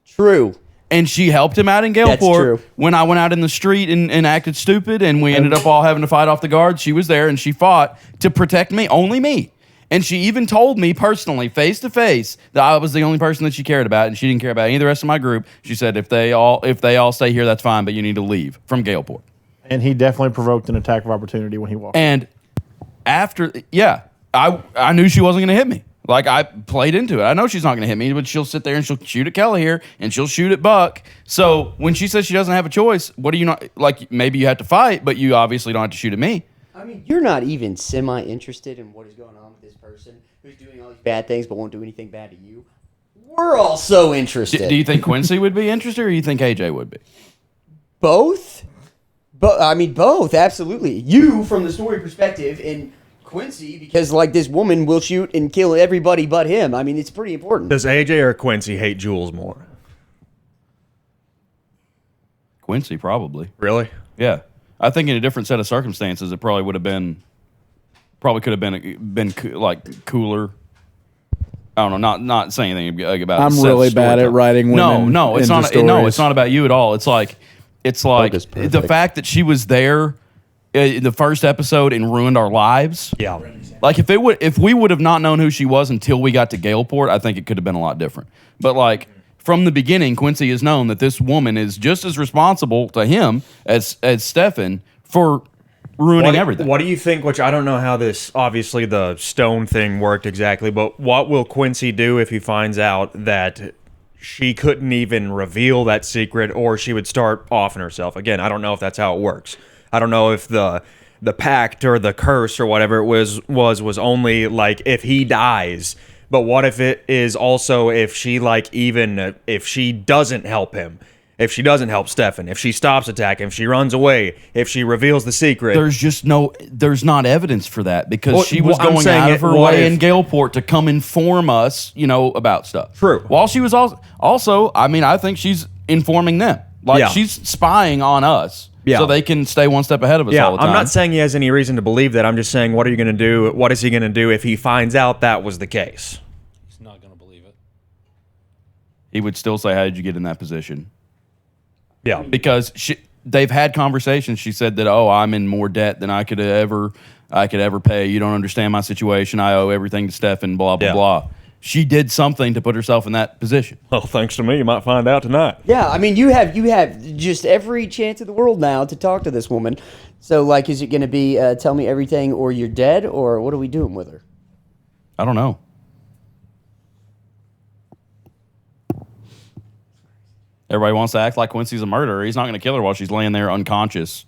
True. And she helped him out in That's Galeport true. when I went out in the street and acted stupid and we ended up all having to fight off the guards. She was there and she fought to protect me, only me. And she even told me personally, face to face, that I was the only person that she cared about and she didn't care about any of the rest of my group. She said, if they all stay here, that's fine, but you need to leave from Galeport. and he definitely provoked an attack of opportunity when he walked. And after, I knew she wasn't going to hit me. Like, I played into it. I know she's not going to hit me, but she'll sit there and she'll shoot at Kelly here, and she'll shoot at Buck. So when she says she doesn't have a choice, what do you not, like, maybe you have to fight, but you obviously don't have to shoot at me. I mean, you're not even semi-interested in what is going on with this person who's doing all these bad things but won't do anything bad to you. We're all so interested. Do you think Quincy would be interested, or you think AJ would be? Both? I mean, both, absolutely. You, from the story perspective, and Quincy, because, like, this woman will shoot and kill everybody but him. I mean, it's pretty important. Does AJ or Quincy hate Jules more? Quincy, probably. Really? Yeah. I think in a different set of circumstances, it probably would have been, could have been like cooler. I don't know. Not saying anything about. I'm Seth's really bad at storytelling. writing women. No, it's into not. stories. No, it's not about you at all. It's like Focus perfect. the fact that she was there in the first episode and ruined our lives. Yeah. Like if we would have not known who she was until we got to Galeport, I think it could have been a lot different. But like from the beginning, Quincy has known that this woman is just as responsible to him as Stefan for ruining everything. What do you think, which I don't know how this, obviously the stone thing worked exactly, but what will Quincy do if he finds out that she couldn't even reveal that secret, or she would start offing herself? Again, I don't know if that's how it works. I don't know if the pact or the curse or whatever it was only like if he dies. But what if it is also if she if she doesn't help him, if she doesn't help Stefan, if she stops attacking, if she runs away, if she reveals the secret? There's not evidence for that because Well, she was I'm going saying out of her what way if- in Galeport to come inform us, about stuff. True. While she was also, I mean, I think she's informing them. Like Yeah. she's spying on us. Yeah. So they can stay one step ahead of us Yeah, all the time. I'm not saying he has any reason to believe that. I'm just saying, what are you going to do? What is he going to do if he finds out that was the case? He's not going to believe it. He would still say, how did you get in that position? Yeah. Because they've had conversations. She said that, I'm in more debt than I could ever pay. You don't understand my situation. I owe everything to Stefan, blah, blah, Yeah. blah. She did something to put herself in that position. Well, thanks to me, you might find out tonight. Yeah, I mean, you have just every chance in the world now to talk to this woman. So, like, is it going to be tell me everything or you're dead, or what are we doing with her? I don't know. Everybody wants to act like Quincy's a murderer. He's not going to kill her while she's laying there unconscious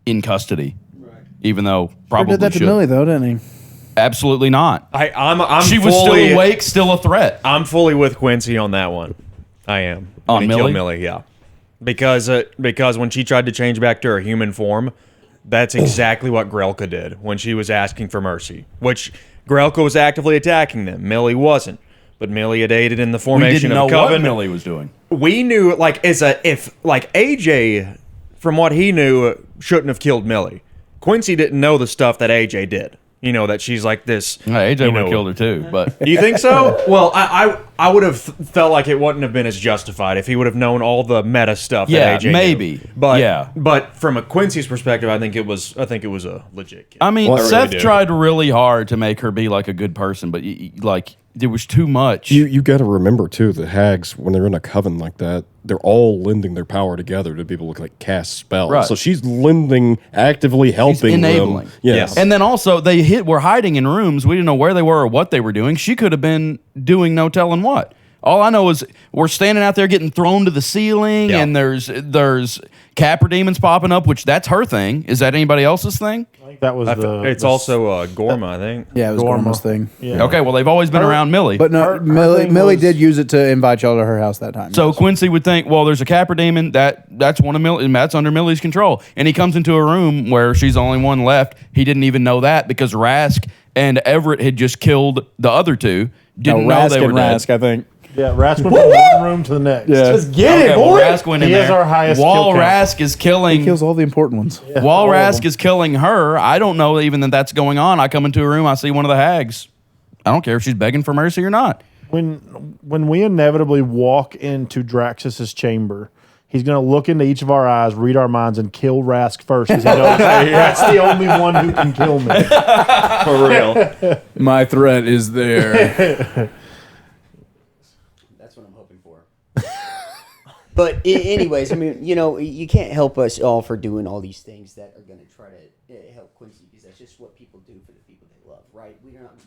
in custody. Right. Even though probably Did that to should. Millie though, didn't he? Absolutely not. I'm She was still awake, still a threat. I'm fully with Quincy on that one. I am. On When he Millie? killed Millie, yeah. Because when she tried to change back to her human form, that's exactly what Grelka did when she was asking for mercy. Which Grelka was actively attacking them. Millie wasn't. But Millie had aided in the We formation didn't of know a what coven. Millie was doing. We knew, like, if AJ, from what he knew, shouldn't have killed Millie. Quincy didn't know the stuff that AJ did. You know, that she's like this. AJ would have killed her too, but Do you think so? Well, I would have felt like it wouldn't have been as justified if he would have known all the meta stuff Yeah, that AJ maybe. knew. But Yeah. but from a Quincy's perspective, I think it was a legit kill. I mean, really Seth do. tried really hard to make her be like a good person, but like there was too much. You got to remember too, the hags when they're in a coven like that, they're all lending their power together to be able to like cast spells. Right. So she's lending, actively helping, enabling. them. Yes. And then also were hiding in rooms. We didn't know where they were or what they were doing. She could have been doing no telling what. All I know is we're standing out there getting thrown to the ceiling, and there's Capra demons popping up, which that's her thing. Is that anybody else's thing? I think that was It's also Gorma, I think. Yeah, it was Gorma. Gorma's thing. Yeah. Okay, well they've always been around Millie. But no, Her Millie thing did was- use it to invite y'all to her house that time. So yes. Quincy would think, well, there's a Capra demon that's one of that's under Millie's control, and he comes into a room where she's the only one left. He didn't even know that because Rask and Everett had just killed the other two. Didn't know Rask they were and dead. Rask, I think. Yeah, Rats went from one room to the next. Yeah. Let's get Okay, it, well, boy. Rask went in He is there. our highest While kill count. Rask is killing, He kills all the important ones. while all of Rask them. is killing her, I don't know even that that's going on. I come into a room, I see one of the hags. I don't care if she's begging for mercy or not. When we inevitably walk into Draxus's chamber, he's going to look into each of our eyes, read our minds, and kill Rask first. 'Cause he knows that's the only one who can kill me. For real. My threat is there. That's what I'm hoping for. But anyways, I mean, you know, you can't help us all for doing all these things that are going to try to help Quincy, because that's just what people do for the people they love, right?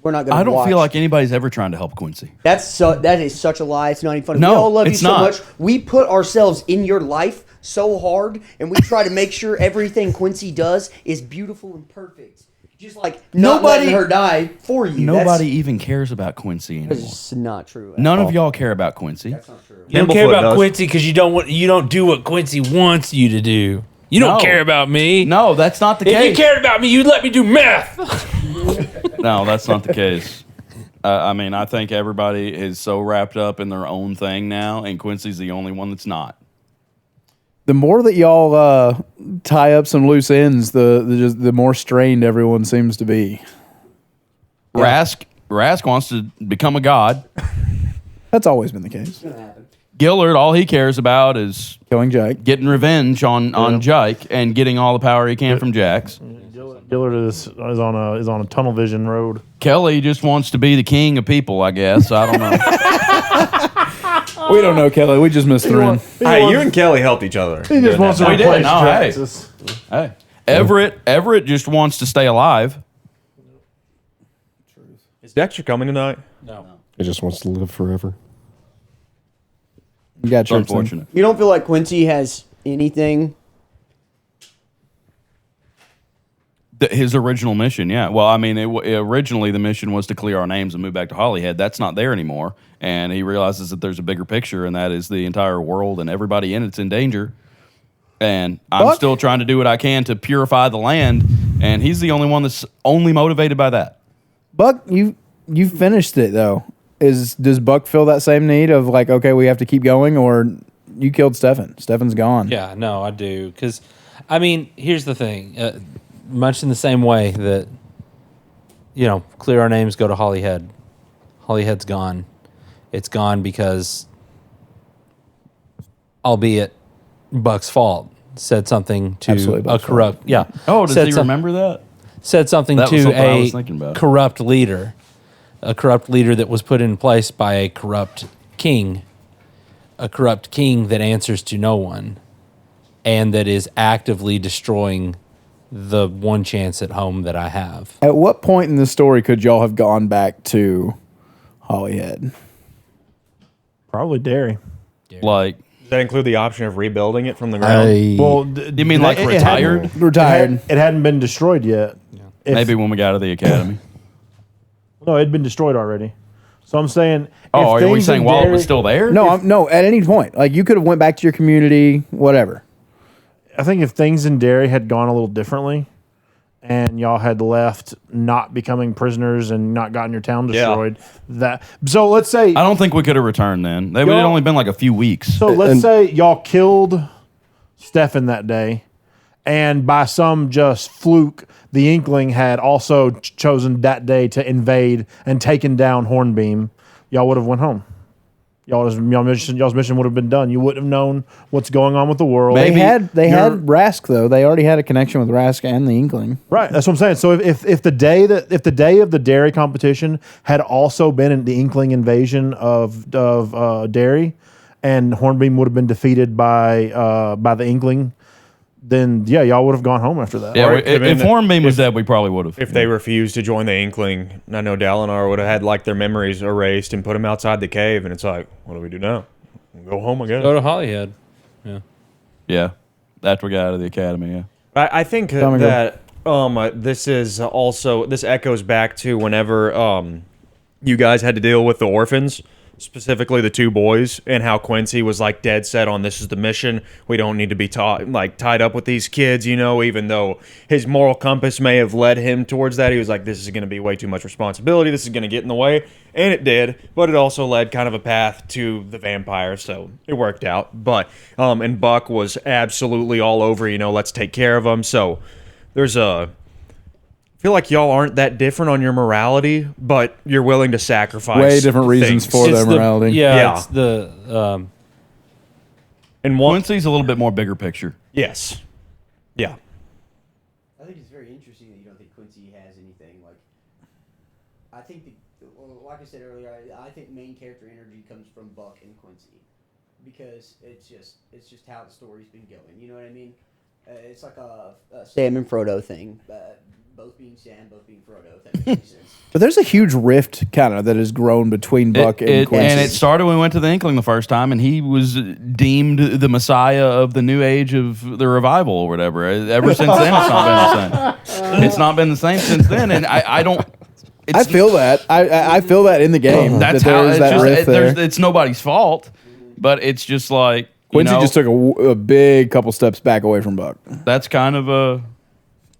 We're not going to. I don't feel like anybody's ever trying to help Quincy. that is such a lie. It's not even funny. No, we all love you it's so not. much. We put ourselves in your life so hard, and we try to make sure everything Quincy does is beautiful and perfect. Just like not letting her die for you. Nobody even cares about Quincy anymore. That's not true. None of y'all care about Quincy. That's not true. You don't care Thimblefoot about does. Quincy because you don't do what Quincy wants you to do. You don't No. care about me. No, that's not the If case. you cared about me, you'd let me do meth. No, that's not the case. I mean, I think everybody is so wrapped up in their own thing now, and Quincy's the only one that's not. The more that y'all tie up some loose ends, the more strained everyone seems to be. Rask wants to become a god. That's always been the case. Gillard, all he cares about is Killing Jake. getting revenge on Jake and getting all the power he can from Jax. Gillard is on a tunnel vision road. Kelly just wants to be the king of people, I guess. I don't know. We don't know, Kelly. We just missed Thren. Hey, you and Kelly helped each other. He just wants to We did. replace No, hey. Draxus. Hey, Everett just wants to stay alive. Is Dexter coming tonight? He just wants to live forever. You got It's Church unfortunate. You don't feel like Quincy has anything? His original mission, yeah. Well, I mean, originally the mission was to clear our names and move back to Hollyhead. That's not there anymore. And he realizes that there's a bigger picture, and that is the entire world and everybody in it's in danger. And I'm Buck? still trying to do what I can to purify the land, and he's the only one that's only motivated by that. Buck, you finished it though. Does Buck feel that same need of like, okay, we have to keep going, or you killed Stefan? Stefan's gone. Yeah, no, I do. Because, I mean, here's the thing. Much in the same way that, you know, clear our names, go to Hollyhead. Hollyhead's gone. It's gone because, albeit Buck's fault, said something to Absolutely a Buck's corrupt. fault. Yeah. Oh, does said he some- remember that? Said something That was to something I a was thinking about. corrupt leader. A corrupt leader that was put in place by a corrupt king. A corrupt king that answers to no one. And that is actively destroying the one chance at home that I have. At what point in the story could y'all have gone back to Hollyhead? Probably Derry. Like, Does that include the option of rebuilding it from the ground? Well, you mean like retired? Retired. It hadn't been destroyed yet. If- Maybe when we got out of the academy. No, it had been destroyed already. So I'm saying. Oh, if are we things saying in while it Derry- was still there? No, no. At any point, like you could have went back to your community, whatever. I think if things in Derry had gone a little differently, and y'all had left not becoming prisoners and not gotten your town destroyed, so let's say I don't think we could have returned then. It had only been like a few weeks. so let's say y'all killed Stefan that day, and by some just fluke, the Inkling had also chosen that day to invade and taken down Hornbeam. Y'all would have went home. Y'all's mission would have been done. You wouldn't have known what's going on with the world. They had Rask though. They already had a connection with Rask and the Inkling. Right, that's what I'm saying. So if the day of the Derry competition had also been the Inkling invasion of Derry, and Hornbeam would have been defeated by the Inkling, then yeah, y'all would have gone home after that. Yeah, if Hornbeam was dead, we probably would have. If they refused to join the Inkling, I know Dalinar would have had like their memories erased and put them outside the cave, and it's like, what do we do now? Go home again. Go to Hollyhead. Yeah. Yeah, after we got out of the academy. Yeah, I think that this echoes back to whenever you guys had to deal with the orphans, specifically the two boys, and how Quincy was like dead set on this is the mission. We don't need to be tied up with these kids, even though his moral compass may have led him towards that. He was like, this is going to be way too much responsibility. This is going to get in the way. And it did, but it also led kind of a path to the vampire, so it worked out. But, and Buck was absolutely all over, let's take care of him. So there's I feel like y'all aren't that different on your morality, but you're willing to sacrifice way different reasons for their morality. It's the and one, Quincy's a little bit more bigger picture. Yes. Yeah. I think it's very interesting that you don't think Quincy has anything like. I think, like I said earlier, I think main character energy comes from Buck and Quincy, because it's just how the story's been going. You know what I mean? It's like a Sam and Frodo thing. Both being Sam, both being Frodo. If that makes any sense. But there's a huge rift kind of that has grown between Buck and Quincy. And it started when we went to the Inkling the first time, and he was deemed the messiah of the new age of the revival or whatever. Ever since then, it's not been the same. It's not been the same since then, and I don't. I feel that. I feel that in the game. That's how it's just. It's nobody's fault, but it's just like Quincy just took a big couple steps back away from Buck. That's kind of a.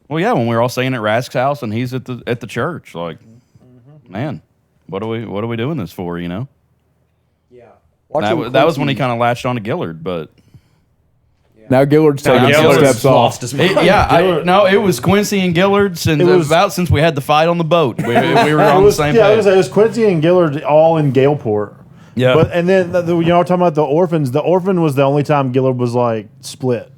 Well, yeah, when we were all staying at Rask's house and he's at the church, like, man, what are we doing this for? Yeah. That was when he kind of latched on to Gillard, but now Gillard's taking some steps off. It was Quincy and Gillard since we had the fight on the boat. We were on the same page. It was Quincy and Gillard all in Galeport. Yeah, and then talking about the orphans. The orphan was the only time Gillard was like split,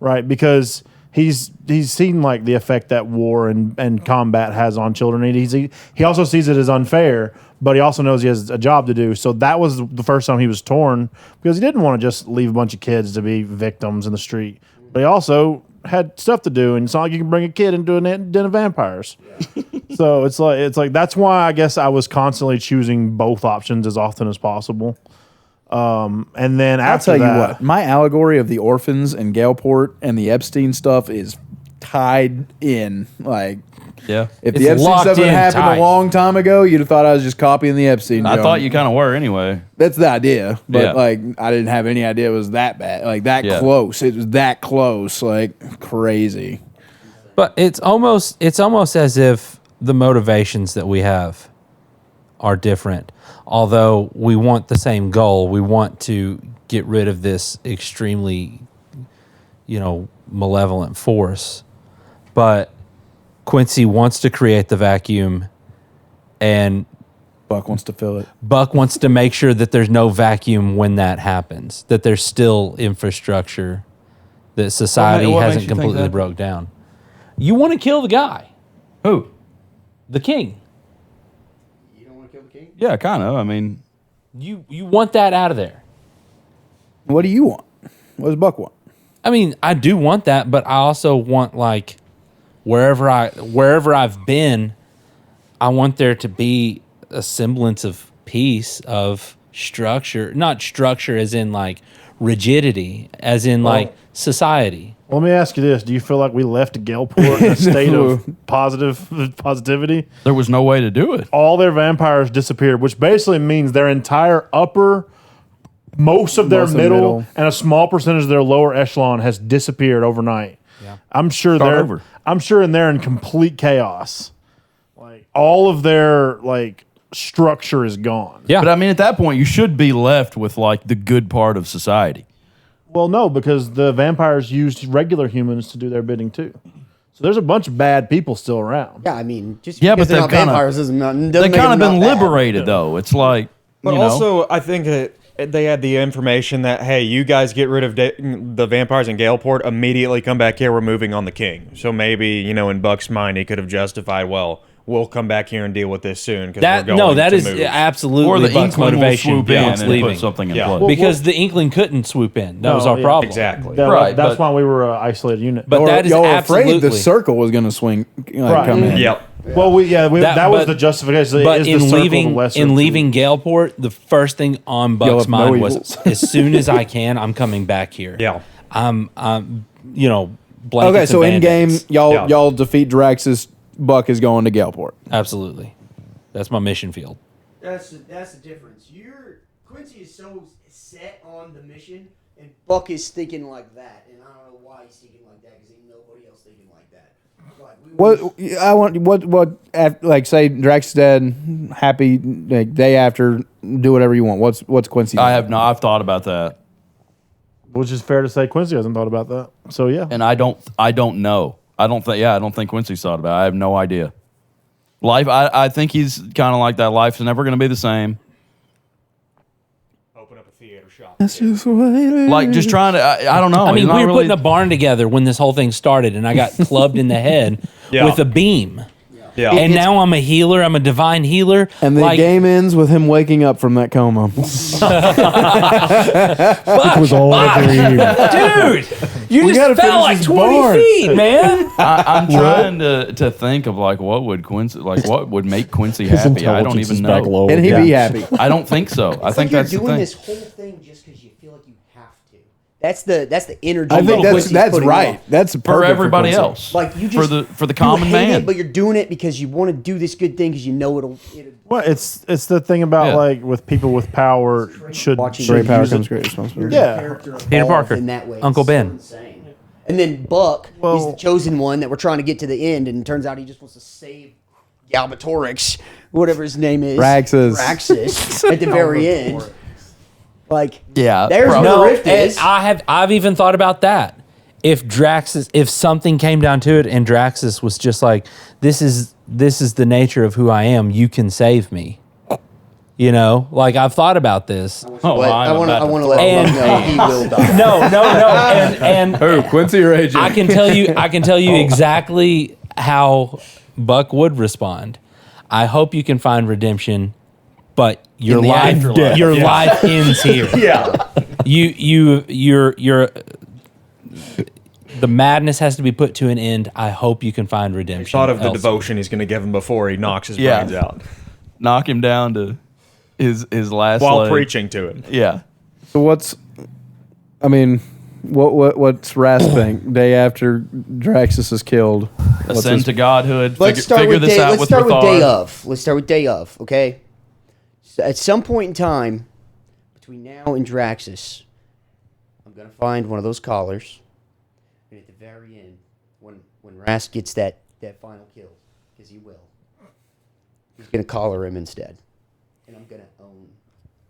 right? Because he's seen like the effect that war and combat has on children. And he also sees it as unfair, but he also knows he has a job to do. So that was the first time he was torn, because he didn't want to just leave a bunch of kids to be victims in the street. But he also had stuff to do, and it's not like you can bring a kid into a den of vampires. So it's like that's why I guess I was constantly choosing both options as often as possible. And then after I'll tell that, you what, my allegory of the orphans and Galeport and the Epstein stuff is tied in. Like, yeah, if It's the Epstein locked stuff had in happened tight. a long time ago, you'd have thought I was just copying the Epstein. I joke. thought you kind of were anyway. That's the idea, but Yeah. like I didn't have any idea it was that bad, like that close. It was that close, like crazy. But it's almost as if the motivations that we have are different. Although we want the same goal, we want to get rid of this extremely, malevolent force. But Quincy wants to create the vacuum, and Buck wants to fill it. Buck wants to make sure that there's no vacuum when that happens, that there's still infrastructure, that society What makes hasn't you think completely that? broke down. You want to kill the guy, Who? the king. You don't want to kill the king? Yeah, kind of. I mean, You want that out of there. What do you want? What does Buck want? I mean, I do want that, but I also want, like, wherever I've been, I want there to be a semblance of peace, of structure. Not structure as in like rigidity, as in like society. Let me ask you this: do you feel like we left Galport in a state of positivity? There was no way to do it. All their vampires disappeared, which basically means their entire upper, most of their middle, and a small percentage of their lower echelon has disappeared overnight. Yeah. I'm sure they're in complete chaos. Like all of their like structure is gone. Yeah. But I mean, at that point, you should be left with like the good part of society. Well, no, because the vampires used regular humans to do their bidding too. So there's a bunch of bad people still around. Yeah, I mean, just Yeah, because but they're not vampires doesn't they've kind of been liberated, though. It's like, But you know, also, I think they had the information that, hey, you guys get rid of the vampires in Galeport, immediately come back here, we're moving on the king. So maybe, you know, in Buck's mind, he could have justified, well, we'll come back here and deal with this soon. That is absolutely or the Buck's Inkling motivation. will swoop in Buck's and leaving. put something in place. Because the Inkling couldn't swoop in. That was our problem. Exactly. That's why we were an isolated unit. But that is y'all were absolutely afraid the circle was going to swing, come in. Yep. Well, that was the justification. But is in the circle leaving the lesser in of leaving Galeport, the first thing on Buck's have no mind was, evils. as soon as I can, I'm coming back here. Yeah. I'm you know, blankets Okay, so and in game, Band-Aids. y'all defeat Draxus. Buck is going to Galeport. Absolutely, that's my mission field. That's the difference. Quincy is so set on the mission, and Buck is thinking like that, and I don't know why he's thinking like that because ain't nobody else thinking like that. Like say Drax is dead, happy like, day after, do whatever you want. What's Quincy doing? I've thought about that. Which is fair to say Quincy hasn't thought about that. So yeah. And I don't know. I don't think Quincy's thought about it. I have no idea. Life, I think he's kind of like that. Life's never going to be the same. Open up a theater shop. That's just the way it is. Like just trying to, I don't know. I mean, It's we not were really- putting a barn together when this whole thing started, and I got clubbed in the head with a beam. Yeah. And now I'm a healer. I'm a divine healer. And the game ends with him waking up from that coma. It was all a dream. Dude, you We gotta just fell finish like this 20 barn. feet, man. I'm trying to think of like what would make Quincy happy. I don't Intelligence even is back know. low. Can he be happy? I don't think so. I think that's the you're doing thing. this whole thing just because you feel like you have to. That's the energy. I think Quincy's that's putting right. off. That's For perfect everybody Quincy. else. Like you just for the common you hate man. it, but you're doing it because you want to do this good thing because you know it'll Well, it's the thing about Yeah. like with people with power should Great power use it. comes great responsibility. Yeah. character Peter evolve Parker, in that way. Uncle It's Ben. so insane. And then Buck is Well- the chosen one that we're trying to get to the end, and it turns out he just wants to save Galbatorix, whatever his name is, Raxus. at the very end. Like, Yeah, there's probably. where No, the rift is. I've even thought about that. If something came down to it and Draxus was just like, this is the nature of who I am, you can save me. You know, like I've thought about this. Oh, But I want to let And- him know he will die. No, and Who? Quincy or AJ? I can tell you exactly how Buck would respond. I hope you can find redemption, but your In the life afterlife. your life ends here. Yeah. You're the madness has to be put to an end. I hope you can find redemption. Thought of the elsewhere. devotion he's going to give him before he knocks his Yeah. brains out. Knock him down to his last While leg. preaching to him. Yeah. So what's Rast think? Day after Draxus is killed. What's Ascend his- to godhood. Let's start figure with this day. out Let's with start with day Rathar. of. Let's start with day of. Okay. So at some point in time, between now and Draxus, I'm gonna find one of those collars, and at the very end, when Rast gets that final kill, because he will, he's gonna collar him instead, and I'm gonna own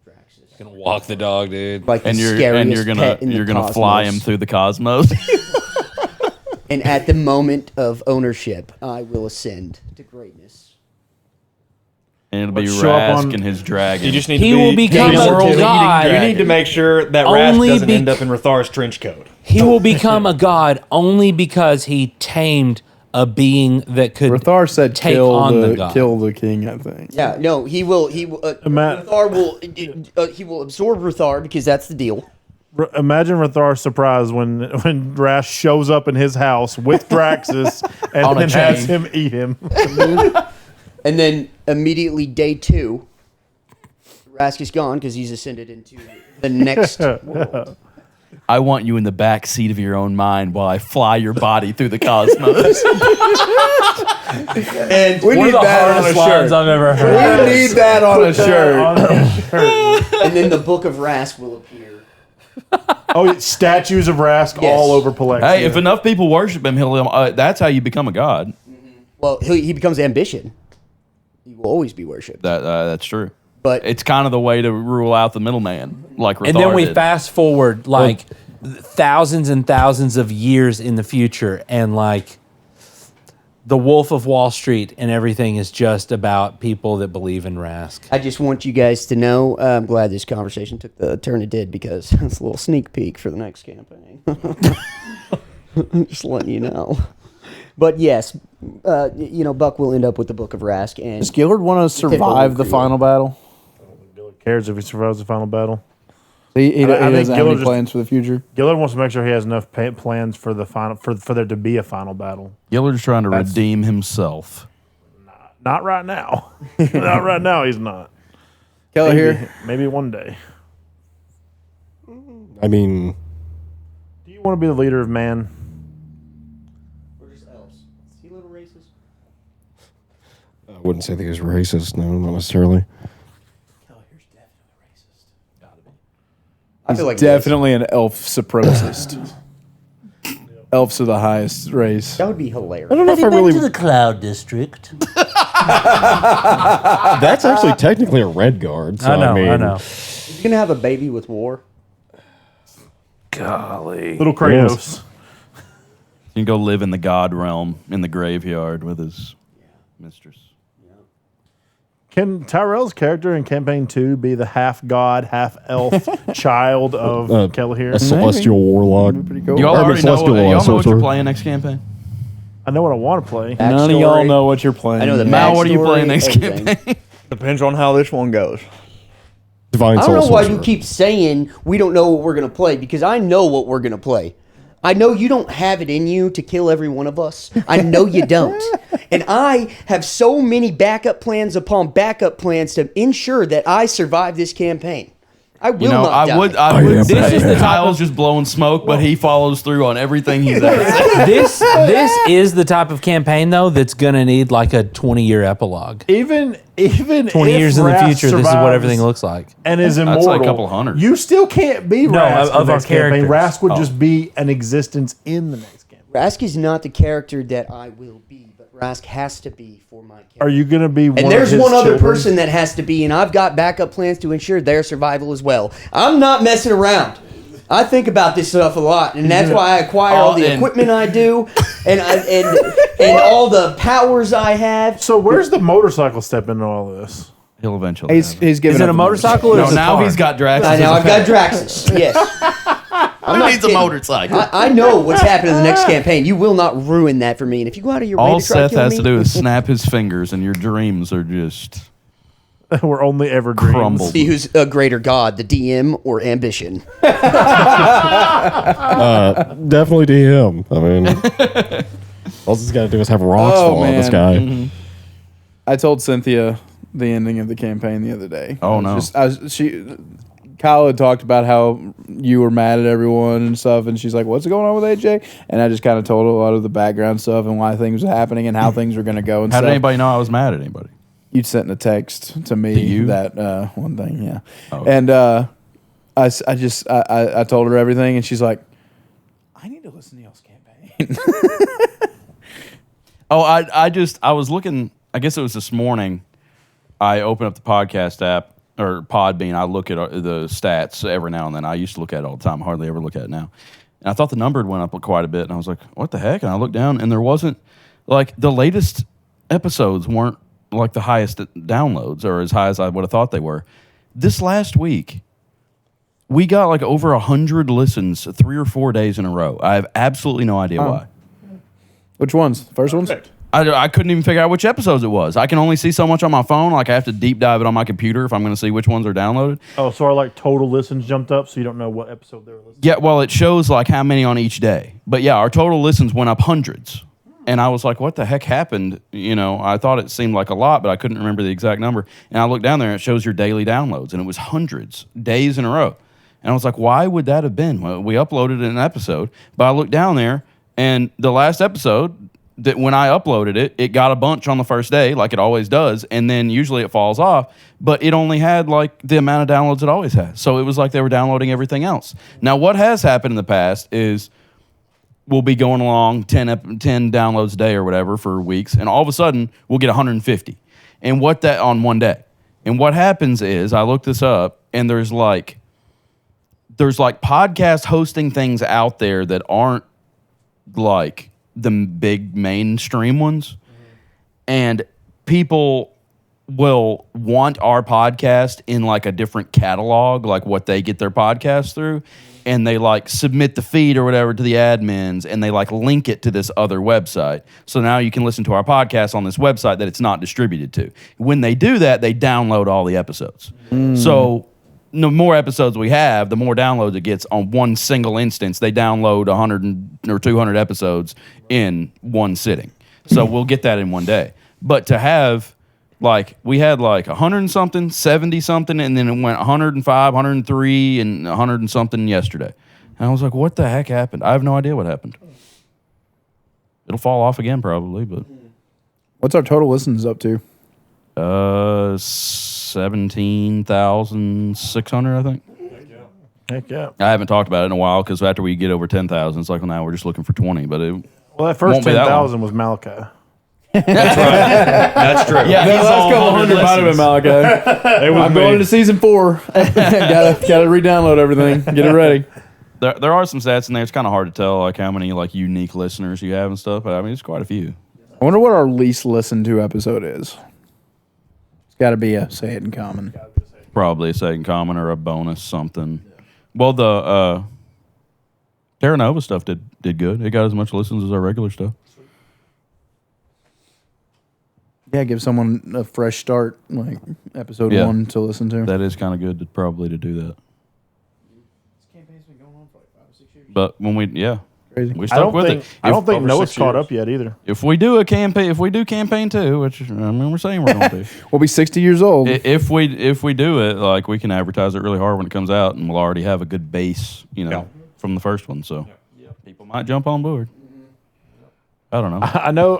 Draxus. Gonna walk the dog, dude. Like And the you're scariest gonna pet in the fly cosmos. him through the cosmos. And at the moment of ownership, I will ascend to greatness. And it'll be Let's show up Rask on- and his dragon. You just need He to be, will become you a need- god. You need to make sure that Rask Only doesn't be- end up in Rathar's trench coat. He will become a god only because he tamed a being that could Rathar said take kill on the the god. kill the king. I think. Yeah, no, he will. He will. Rathar will. He will absorb Rathar because that's the deal. Imagine Rathar's surprise when Rash shows up in his house with Draxus and On a then has chain. him eat him. And then immediately day 2, Rask is gone because he's ascended into the next world. I want you in the back seat of your own mind while I fly your body through the cosmos. And we One need of the that on a hardest lines shirt. I've ever heard. We need that on a shirt. And then the Book of Rask will appear. Oh, statues of Rask Yes. all over Palexia. Hey, if enough people worship him, that's how you become a god. Well, he becomes ambition. He will always be worshipped. That's true. But It's kind of the way to rule out the middleman, like Rathar And then we did. fast forward like thousands and thousands of years in the future, and like the Wolf of Wall Street and everything is just about people that believe in Rask. I just want you guys to know, I'm glad this conversation took the turn it did, because it's a little sneak peek for the next campaign. Just letting you know. But yes, Buck will end up with the Book of Rask. And Does Gillard want to survive the final battle? cares if he survives the final battle. He I think doesn't have Gillard any just- plans for the future. Gillard wants to make sure he has enough plans for the final for there to be a final battle. Gillard's trying to That's- redeem himself. Not right now. Not right now. He's not. Kelly Maybe- here. Maybe one day. I mean, Do you want to be the leader of man? Or just elves. Is he a little racist? I wouldn't say that he's racist. No, not necessarily. I feel like Definitely an elf supremacist. Elves are the highest race. that would be hilarious. I don't know if I really. Cloud District? That's actually technically a red guard. So I mean, Is he gonna have a baby with war? Golly. Little Kratos. Yes. You can go live in the god realm in the graveyard with his mistress. Can Tyrell's character in campaign 2 be the half god, half elf child of Kelleher? a celestial warlock. Pretty cool. Y'all Or, I mean, already know, celestial y'all know what sorcerer. you're playing next campaign? I know what I want to play. None of y'all know what you're playing. I know the Mal, what are you backstory, playing next everything. campaign? Depends on how this one goes. Divine I soul don't know why you sorcerer. keep saying we don't know what we're gonna play, because I know what we're gonna play. I know you don't have it in you to kill every one of us. I know you don't. And I have so many backup plans upon backup plans to ensure that I survive this campaign. I will You know, not die. I would am say Batman. that Kyle's just blowing smoke, but he follows through on everything he's ever said. This is the type of campaign though that's gonna need like a 20-year epilogue. Even 20 if years in the Wrath future, this is what survives everything looks like. and is That's immortal. like a couple hundred. You still can't be No, Rask of in the our next campaign. characters. Rask would Oh. just be an existence in the next campaign. Rask is not the character that I will be, but Rask has to be for my character. Are you going to be one And of there's his one other children? person that has to be, and I've got backup plans to ensure their survival as well. I'm not messing around. I think about this stuff a lot, and that's why I acquire all the and- equipment I do, and all the powers I have. So where's the motorcycle step into all this? He'll eventually. He's have it. giving Is it up a the motorcycle or No, is it a now car? he's got Drax. I as know his I've got pet. Draxus. Yes. I'm Who not needs a kidding. motorcycle? I know what's happening in the next campaign. You will not ruin that for me. And if you go out of your way All to try to Seth kill has me, to do is snap his fingers, and your dreams are just We're only ever dreams. crumbled. see who's a greater god, the DM or ambition. Definitely DM. I mean, all he's got to do is have rocks Oh, fall on this man. guy. Mm-hmm. I told Cynthia the ending of the campaign the other day. Oh, no. Kyle had talked about how you were mad at everyone and stuff, and she's like, "What's going on with AJ?" And I just kind of told her a lot of the background stuff and why things were happening and how things were going to go. And How stuff. did anybody know I was mad at anybody? You'd sent a text to me To you? that one thing, yeah. Oh. And I told her everything, and she's like, "I need to listen to y'all's campaign." Oh, I was looking. I guess it was this morning. I opened up the podcast app or Podbean. I look at the stats every now and then. I used to look at it all the time. Hardly ever look at it now. And I thought the number went up quite a bit. And I was like, "What the heck?" And I looked down, and there wasn't like the latest episodes weren't like the highest downloads or as high as I would have thought they were. This last week, we got like over 100 listens 3 or 4 days in a row. I have absolutely no idea why. Which ones? The first ones? I couldn't even figure out which episodes it was. I can only see so much on my phone. Like I have to deep dive it on my computer if I'm going to see which ones are downloaded. Oh, so our total listens jumped up, so you don't know what episode they were listening. Yeah, well, it shows like how many on each day. But yeah, our total listens went up hundreds. And I was like, what the heck happened? You know, I thought it seemed like a lot, but I couldn't remember the exact number. And I looked down there and it shows your daily downloads, and it was hundreds, days in a row. And I was like, why would that have been? Well, we uploaded an episode, but I looked down there, and the last episode, that when I uploaded it, it got a bunch on the first day, like it always does, and then usually it falls off, but it only had like the amount of downloads it always has. So it was like they were downloading everything else. Now, what has happened in the past is we'll be going along 10 downloads a day or whatever for weeks, and all of a sudden we'll get 150. And what that on one day. And what happens is, I looked this up, and there's like podcast hosting things out there that aren't like the big mainstream ones, and people will want our podcast in like a different catalog, like what they get their podcast through, and they like submit the feed or whatever to the admins, and they like link it to this other website. So now you can listen to our podcast on this website that it's not distributed to. When they do that, they download all the episodes. So the more episodes we have, the more downloads it gets on one single instance. They download 100 or 200 episodes in one sitting. So we'll get that in one day. But to have, like, we had like 100 and something, 70 something, and then it went 105, 103, and 100 and something yesterday. And I was like, what the heck happened? I have no idea what happened. It'll fall off again probably, but. What's our total listens up to? 17,600, I think. Heck yeah. I haven't talked about it in a while because after we get over 10,000, it's like, well, now we're just looking for 20. But it Well, that first won't be that 10,000 was Malachi. That's true. Yeah, The he's last on couple 100 hundred might have been Malachi. I'm going into season 4. gotta re-download everything. Get it ready. There are some stats in there. It's kind of hard to tell like how many like unique listeners you have and stuff. But I mean, it's quite a few. I wonder what our least listened to episode is. It's got to be a Say It in Common. Probably a second comment or a bonus something. Well, the Terra Nova stuff did good. It got as much listens as our regular stuff. Yeah, give someone a fresh start, like episode 1 to listen to. That is kind of good to do that. This campaign's been going on for like 5 or 6 years. But when we Crazy. we stuck with it. I don't think over Noah's 6 caught years. up yet either. If we do campaign 2, which I mean we're saying we're going to. We'll be 60 years old. If we do it, like we can advertise it really hard when it comes out, and we'll already have a good base, from the first one. So people might jump on board. I don't know.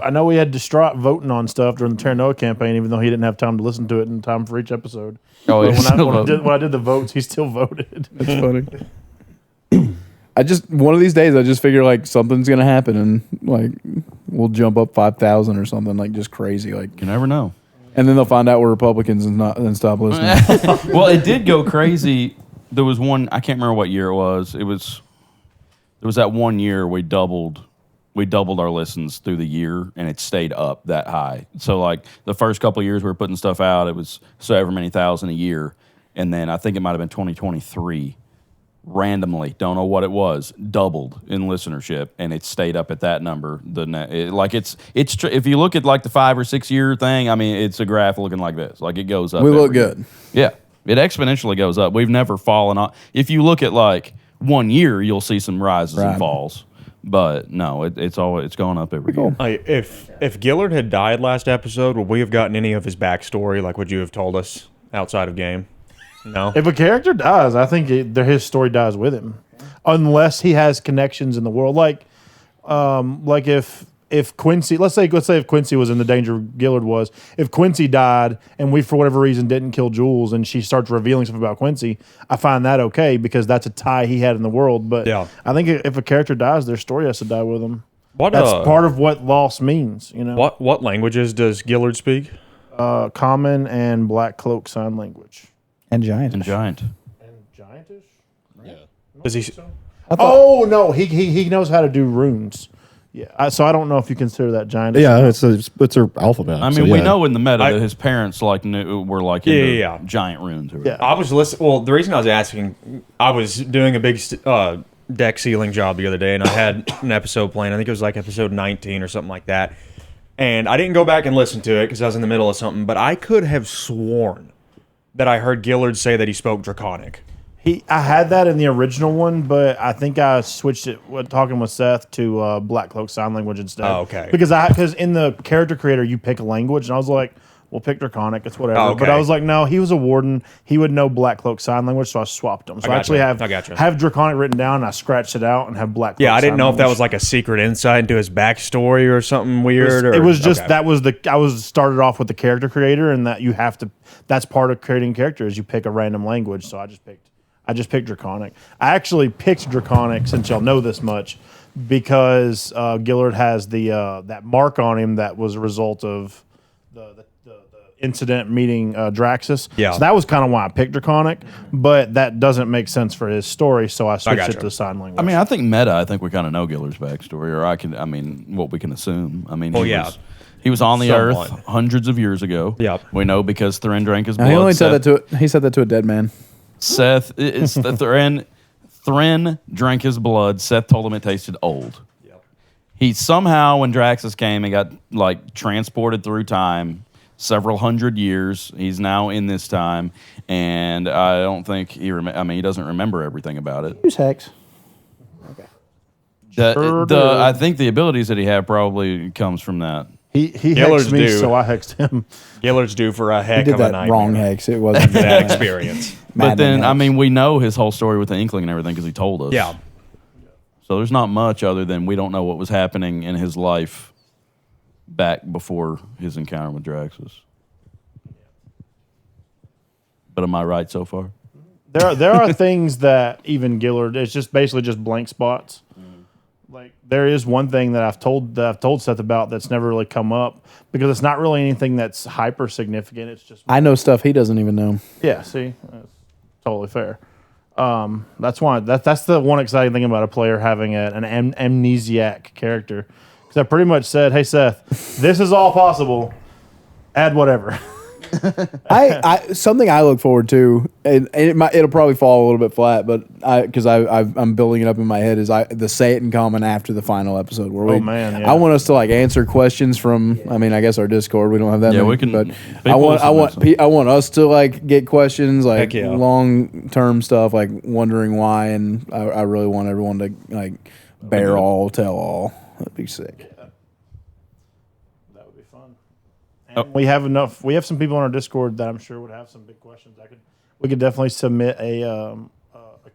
I know we had Distraught voting on stuff during the Terra Nova campaign, even though he didn't have time to listen to it in time for each episode. Oh, But he's still voting. when I did the votes, he still voted. That's funny. One of these days, I just figure like something's gonna happen, and like we'll jump up 5,000 or something, like just crazy, like. You never know. And then they'll find out we're Republicans and stop listening. Well, it did go crazy. There was one, I can't remember what year it was. There was that one year we doubled our listens through the year, and it stayed up that high. So like the first couple of years we were putting stuff out, it was so ever many thousand a year, and then I think it might have been 2023. Randomly, don't know what it was, doubled in listenership, and it stayed up at that number. If you look at like the 5 or 6 year thing, I mean, it's a graph looking like this. Like it goes up. We look every year. good. Yeah, it exponentially goes up. We've never fallen off. If you look at like 1 year, you'll see some rises and falls. But no, it's going up every year. Like, if Gillard had died last episode, would we have gotten any of his backstory? Like, would you have told us outside of game? No. If a character dies, I think his story dies with him, unless he has connections in the world. Like if Quincy, let's say if Quincy was in the danger Gillard was, if Quincy died and we for whatever reason didn't kill Jules and she starts revealing stuff about Quincy, I find that okay because that's a tie he had in the world. But I think if a character dies, their story has to die with them. That's part of what loss means, What languages does Gillard speak? Common and Black Cloak Sign Language. And Giant. And Giantish? Yeah. Does he? Oh no, he knows how to do runes. Yeah, so I don't know if you consider that Giant. Yeah, it's her alphabet. I mean, we know in the meta that his parents were into giant runes. Yeah, I was listening. Well, the reason I was asking, I was doing a big deck sealing job the other day, and I had an episode playing. I think it was like episode 19 or something like that. And I didn't go back and listen to it because I was in the middle of something. But I could have sworn that I heard Gillard say that he spoke Draconic. I had that in the original one, but I think I switched it talking with Seth to Black Cloak Sign Language instead. Oh, okay. Because in the character creator you pick a language, and I was like, we'll pick Draconic. It's whatever. Oh, okay. But I was like, no, he was a warden. He would know Black Cloak sign language, so I swapped him. So I actually have Draconic written down. And I scratched it out and have Black Cloak. Yeah, I didn't know if that language. was like a secret insight into his backstory or something weird. It was just that was I was started off with the character creator, and that you have to. That's part of creating characters. You pick a random language. So I just picked Draconic. I actually picked Draconic, since y'all know this much, because Gillard has that mark on him that was a result of the incident meeting Draxus. Yeah. So that was kind of why I picked Draconic, but that doesn't make sense for his story, so I switched it to sign language. I mean, I think I think we kind of know Gillard's backstory, or what we can assume. I mean, he was on the Somewhat. Earth hundreds of years ago. Yep. We know because Thrin drank his blood. He only said that to a dead man. Seth, it's the Thrin drank his blood. Seth told him it tasted old. Yep. He somehow, when Draxus came, he got like transported through time, several hundred years. He's now in this time, and I don't think he doesn't remember everything about it. Who's Hex? I think the abilities that he had probably comes from that. He Gillard's hexed me, due. so I hexed him. Gillard's due for a He heck did of a that nightmare. wrong Hex. It wasn't That experience. But then, Hex. we know his whole story with the Inkling and everything because he told us. Yeah. So there's not much other than we don't know what was happening in his life back before his encounter with Draxus. But am I right so far? There are things that even Gillard, it's just basically just blank spots. Like there is one thing that I've told Seth about that's never really come up because it's not really anything that's hyper significant. It's just I know stuff he doesn't even know. yeah. See, that's totally fair. That's why that's the one exciting thing about a player having an amnesiac character because I pretty much said, "Hey Seth, this is all possible. Add whatever." Something I look forward to, and it'll probably fall a little bit flat, but because I'm building it up in my head is the say it in common after the final episode where I want us to like answer questions from I guess our Discord, we don't have that many, we can, but I want us to like get questions like long term stuff like wondering why, and I really want everyone to like bear all tell all. That'd be sick. We have enough. We have some people on our Discord that I'm sure would have some big questions. We could definitely submit a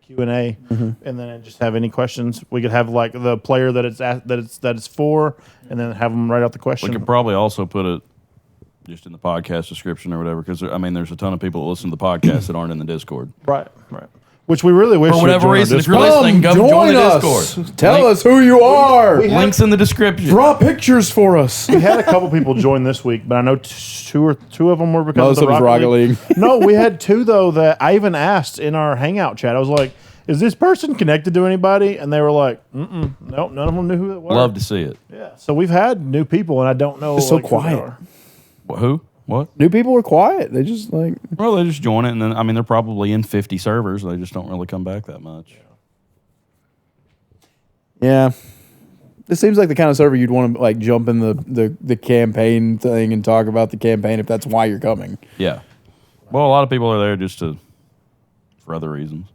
Q&A, and then just have any questions. We could have like the player that it's for, and then have them write out the question. We could probably also put it just in the podcast description or whatever, because there's a ton of people that listen to the podcast that aren't in the Discord. Right. Which we really wish. For whatever reason, if you're Discord. listening, go join the us. Discord. Tell us who you are. Links in the description. Draw pictures for us. We had a couple people join this week, but I know two of them were because Most of the of it's Rocket League. No, we had two though that I even asked in our Hangout chat. I was like, "Is this person connected to anybody?" And they were like, "Nope, none of them knew who it was." Love to see it. Yeah, so we've had new people, and I don't know. It's so like, who they quiet. are. Who? What? New people are quiet. They just like Well, they just join it, and then they're probably in 50 servers. They just don't really come back that much. yeah. This seems like the kind of server you'd want to like jump in the campaign thing and talk about the campaign if that's why you're coming. Yeah. Well, a lot of people are there just for other reasons,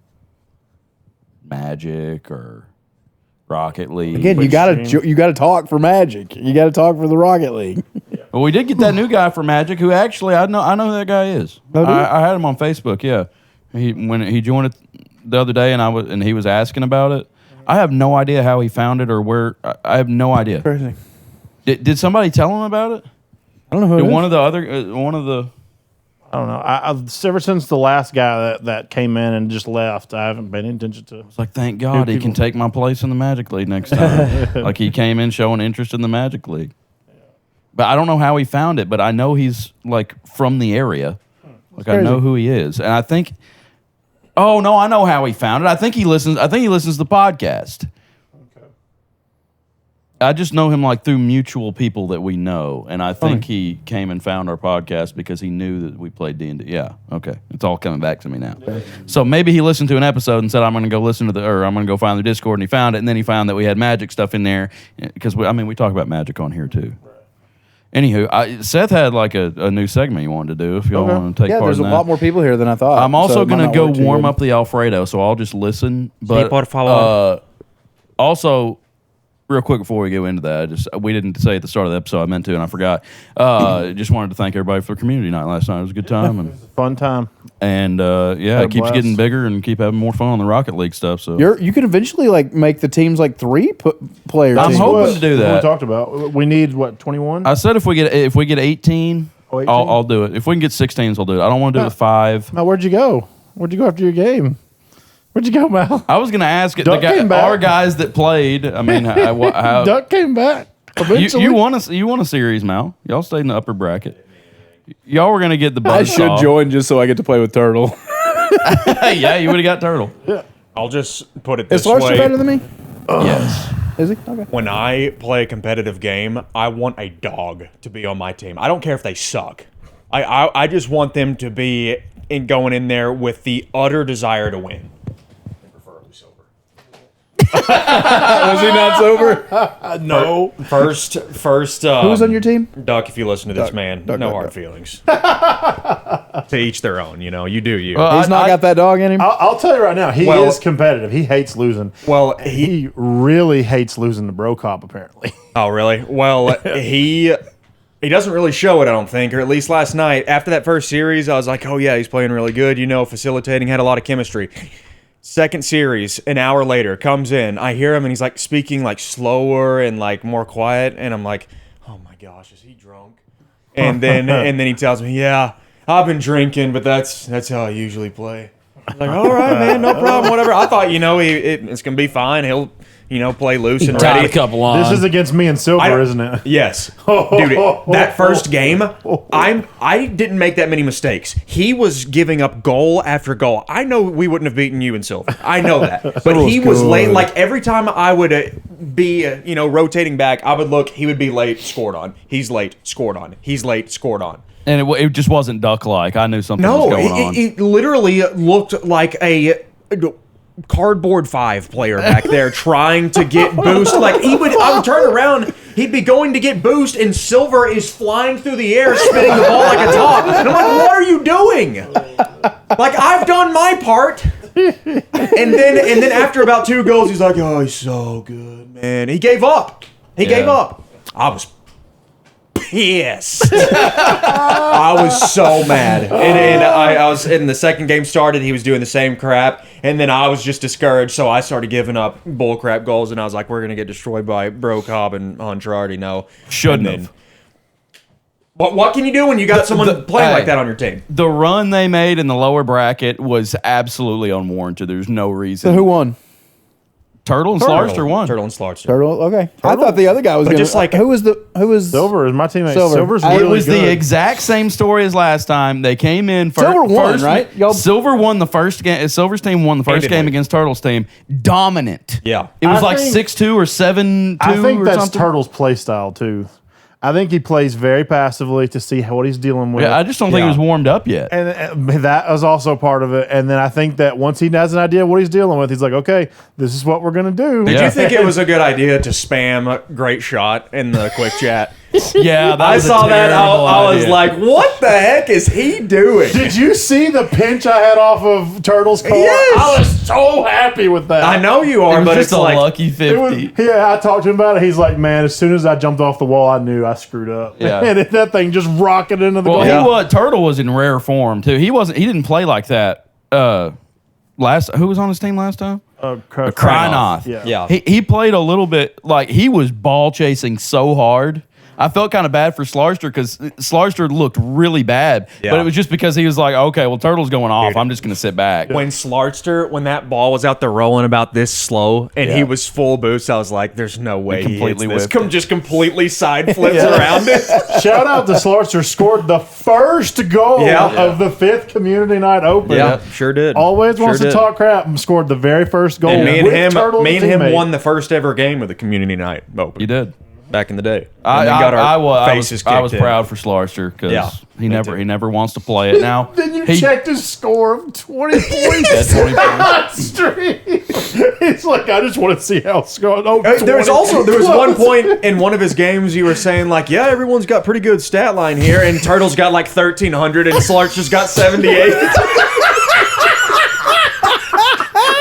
Magic or Rocket League. Again, you gotta talk for Magic. You gotta talk for the Rocket League. Well, we did get that new guy for Magic who actually I know who that guy is. Oh, do you? I had him on Facebook. Yeah, when he joined it the other day, and he was asking about it. I have no idea how he found it or where. I have no idea. Crazy. Did somebody tell him about it? I don't know who it is. I don't know. Ever since the last guy that came in and just left, I haven't paid any attention to. It's like, thank God he can take my place in the Magic League next time. Like he came in showing interest in the Magic League. But I don't know how he found it, but I know he's like from the area. Like I know who he is. And I think I know how he found it. I think he listens to the podcast. Okay. I just know him like through mutual people that we know, and I think he came and found our podcast because he knew that we played D&D. Yeah, okay. It's all coming back to me now. Okay. So maybe he listened to an episode and said, I'm going to go find the Discord, and he found it, and then he found that we had Magic stuff in there because we talk about Magic on here too. Right. Anywho, Seth had like a new segment he wanted to do. If y'all want to take part in that. Yeah, there's a lot more people here than I thought. I'm also going to go warm up the Alfredo, so I'll just listen. But por favor. Also, real quick before we go into that, we didn't say at the start of the episode. I meant to, and I forgot. Just wanted to thank everybody for community night last night. It was a good time, and Fun time. and Had a it keeps blast. getting bigger and keep having more fun on the Rocket League stuff. So You could eventually like make the teams like 3-player I'm teams. hoping to do What that. we talked about. We need what 21. I said if we get 18, Oh, 18? I'll do it. If we can get 16s, I'll do it. I don't want to do it with 5. Now, where'd you go? Where'd you go after your game? Where'd you go, Mal? I was gonna ask it. Duck came back. Our guys that played. I mean, how, Duck came back. Eventually. you won a series, Mal. Y'all stayed in the upper bracket. Y'all were gonna get the I buzz should join just so I get to play with Turtle. Yeah, you would have got Turtle. I'll just put it Is this Larson way. better than me? Yes. Is he? Okay. When I play a competitive game, I want a dog to be on my team. I don't care if they suck. I just want them to be going in there with the utter desire to win. Preferably sober. Was he not sober? No. First. Who was on your team? Duck, if you listen to this, man, no Duck, hard Duck. feelings. To each their own, you do you. He's not got that dog in him. I'll tell you right now, he Well- is competitive. He hates losing. Well, He really hates losing to Bro Cop, apparently. Oh, really? Well, he doesn't really show it, I don't think, or at least last night. After that first series, I was like, oh, yeah, he's playing really good. Facilitating, had a lot of chemistry. Second series, an hour later, comes in. I hear him, and he's, like, speaking, like, slower and, like, more quiet. And I'm like, oh, my gosh, is he drunk? And then he tells me, yeah, I've been drinking, but that's how I usually play. I'm like, all right, man, no problem, whatever. I thought, it's going to be fine. He'll, play loose and Tied ready. a couple on. This is against me and Silver, isn't it? Yes. Dude, that first game, I didn't make that many mistakes. He was giving up goal after goal. I know we wouldn't have beaten you and Silver. I know that. But he was late. Like, every time I would be, rotating back, I would look, he would be late, scored on. He's late, scored on. He's late, scored on. And it just wasn't Duck-like. I knew something was going on. It literally looked like a cardboard 5 player back there trying to get boost. Like, I would turn around, he'd be going to get boost, and Silver is flying through the air, spinning the ball like a top. And I'm like, what are you doing? Like, I've done my part. And then after about 2 goals, he's like, oh, he's so good, man. He gave up. He gave up. I was pissed. I was so mad. And I was, and the second game started, he was doing the same crap. And then I was just discouraged, so I started giving up bullcrap goals. And I was like, we're going to get destroyed by Bro Cobb and Hunter. I already know. Shouldn't have. What can you do when you got someone playing like that on your team? The run they made in the lower bracket was absolutely unwarranted. There's no reason. So who won? Turtle and Slarster won. Turtle and Slarster. Turtle. Okay. I thought the other guy was But going just like- who was Silver is my teammate. Silver. Silver's It really It was good. the exact same story as last time. They came in first. Silver won, right? Y'all- Silver won the first game. Silver's team won the first Handedly. game against Turtle's team. Dominant. Yeah. It was I like think- 6-2 or 7-2 I think or that's something. Turtle's play style too. I think he plays very passively to see what he's dealing with. Yeah, I just don't think he was warmed up yet. And that was also part of it. And then I think that once he has an idea of what he's dealing with, he's like, okay, this is what we're going to do. Did Yeah. you think it was a good idea to spam "great shot" in the quick chat? Yeah, that I was a saw that. terrible I was idea. like, "What the heck is he doing?" Did you see the pinch I had off of Turtle's car? Yes! I was so happy with that. I know you it are, was but just it's a like lucky It was, 50. yeah, I talked to him about it. He's like, man, as soon as I jumped off the wall, I knew I screwed up. Yeah. And that thing just rocketed into the Well, goal. Turtle was in rare form too. He didn't play like that. Who was on his team last time? Krynoth. Yeah. He played a little bit like he was ball chasing so hard. I felt kind of bad for Slarster because Slarster looked really bad, Yeah. but it was just because he was like, okay, well, Turtle's going off. I'm just going to sit back. when Slarster, when that ball was out there rolling about this slow, and he was full boost, I was like, "There's no way he completely hits this." whipped it. Just completely side flips around it. Shout out to Slarster, scored the first goal of the 5th Community Night Open. Yeah, sure did. Always wants Sure to did. talk crap and scored the very first goal. And me with Turtle and as him, a teammate. won the first ever game of the Community Night Open. You did. Back in the day. I And then got our was faces I was kicked in. proud for Slarster because Yeah, he me never too. he never wants to play it now. Then you he, checked his score of 20 points. That's 20 points. Straight. It's like, I just want to see how it's going. Oh, There was 20. one point in one of his games you were saying like, yeah, everyone's got pretty good stat line here, and Turtle's got like 1,300 and Slarch just got 78.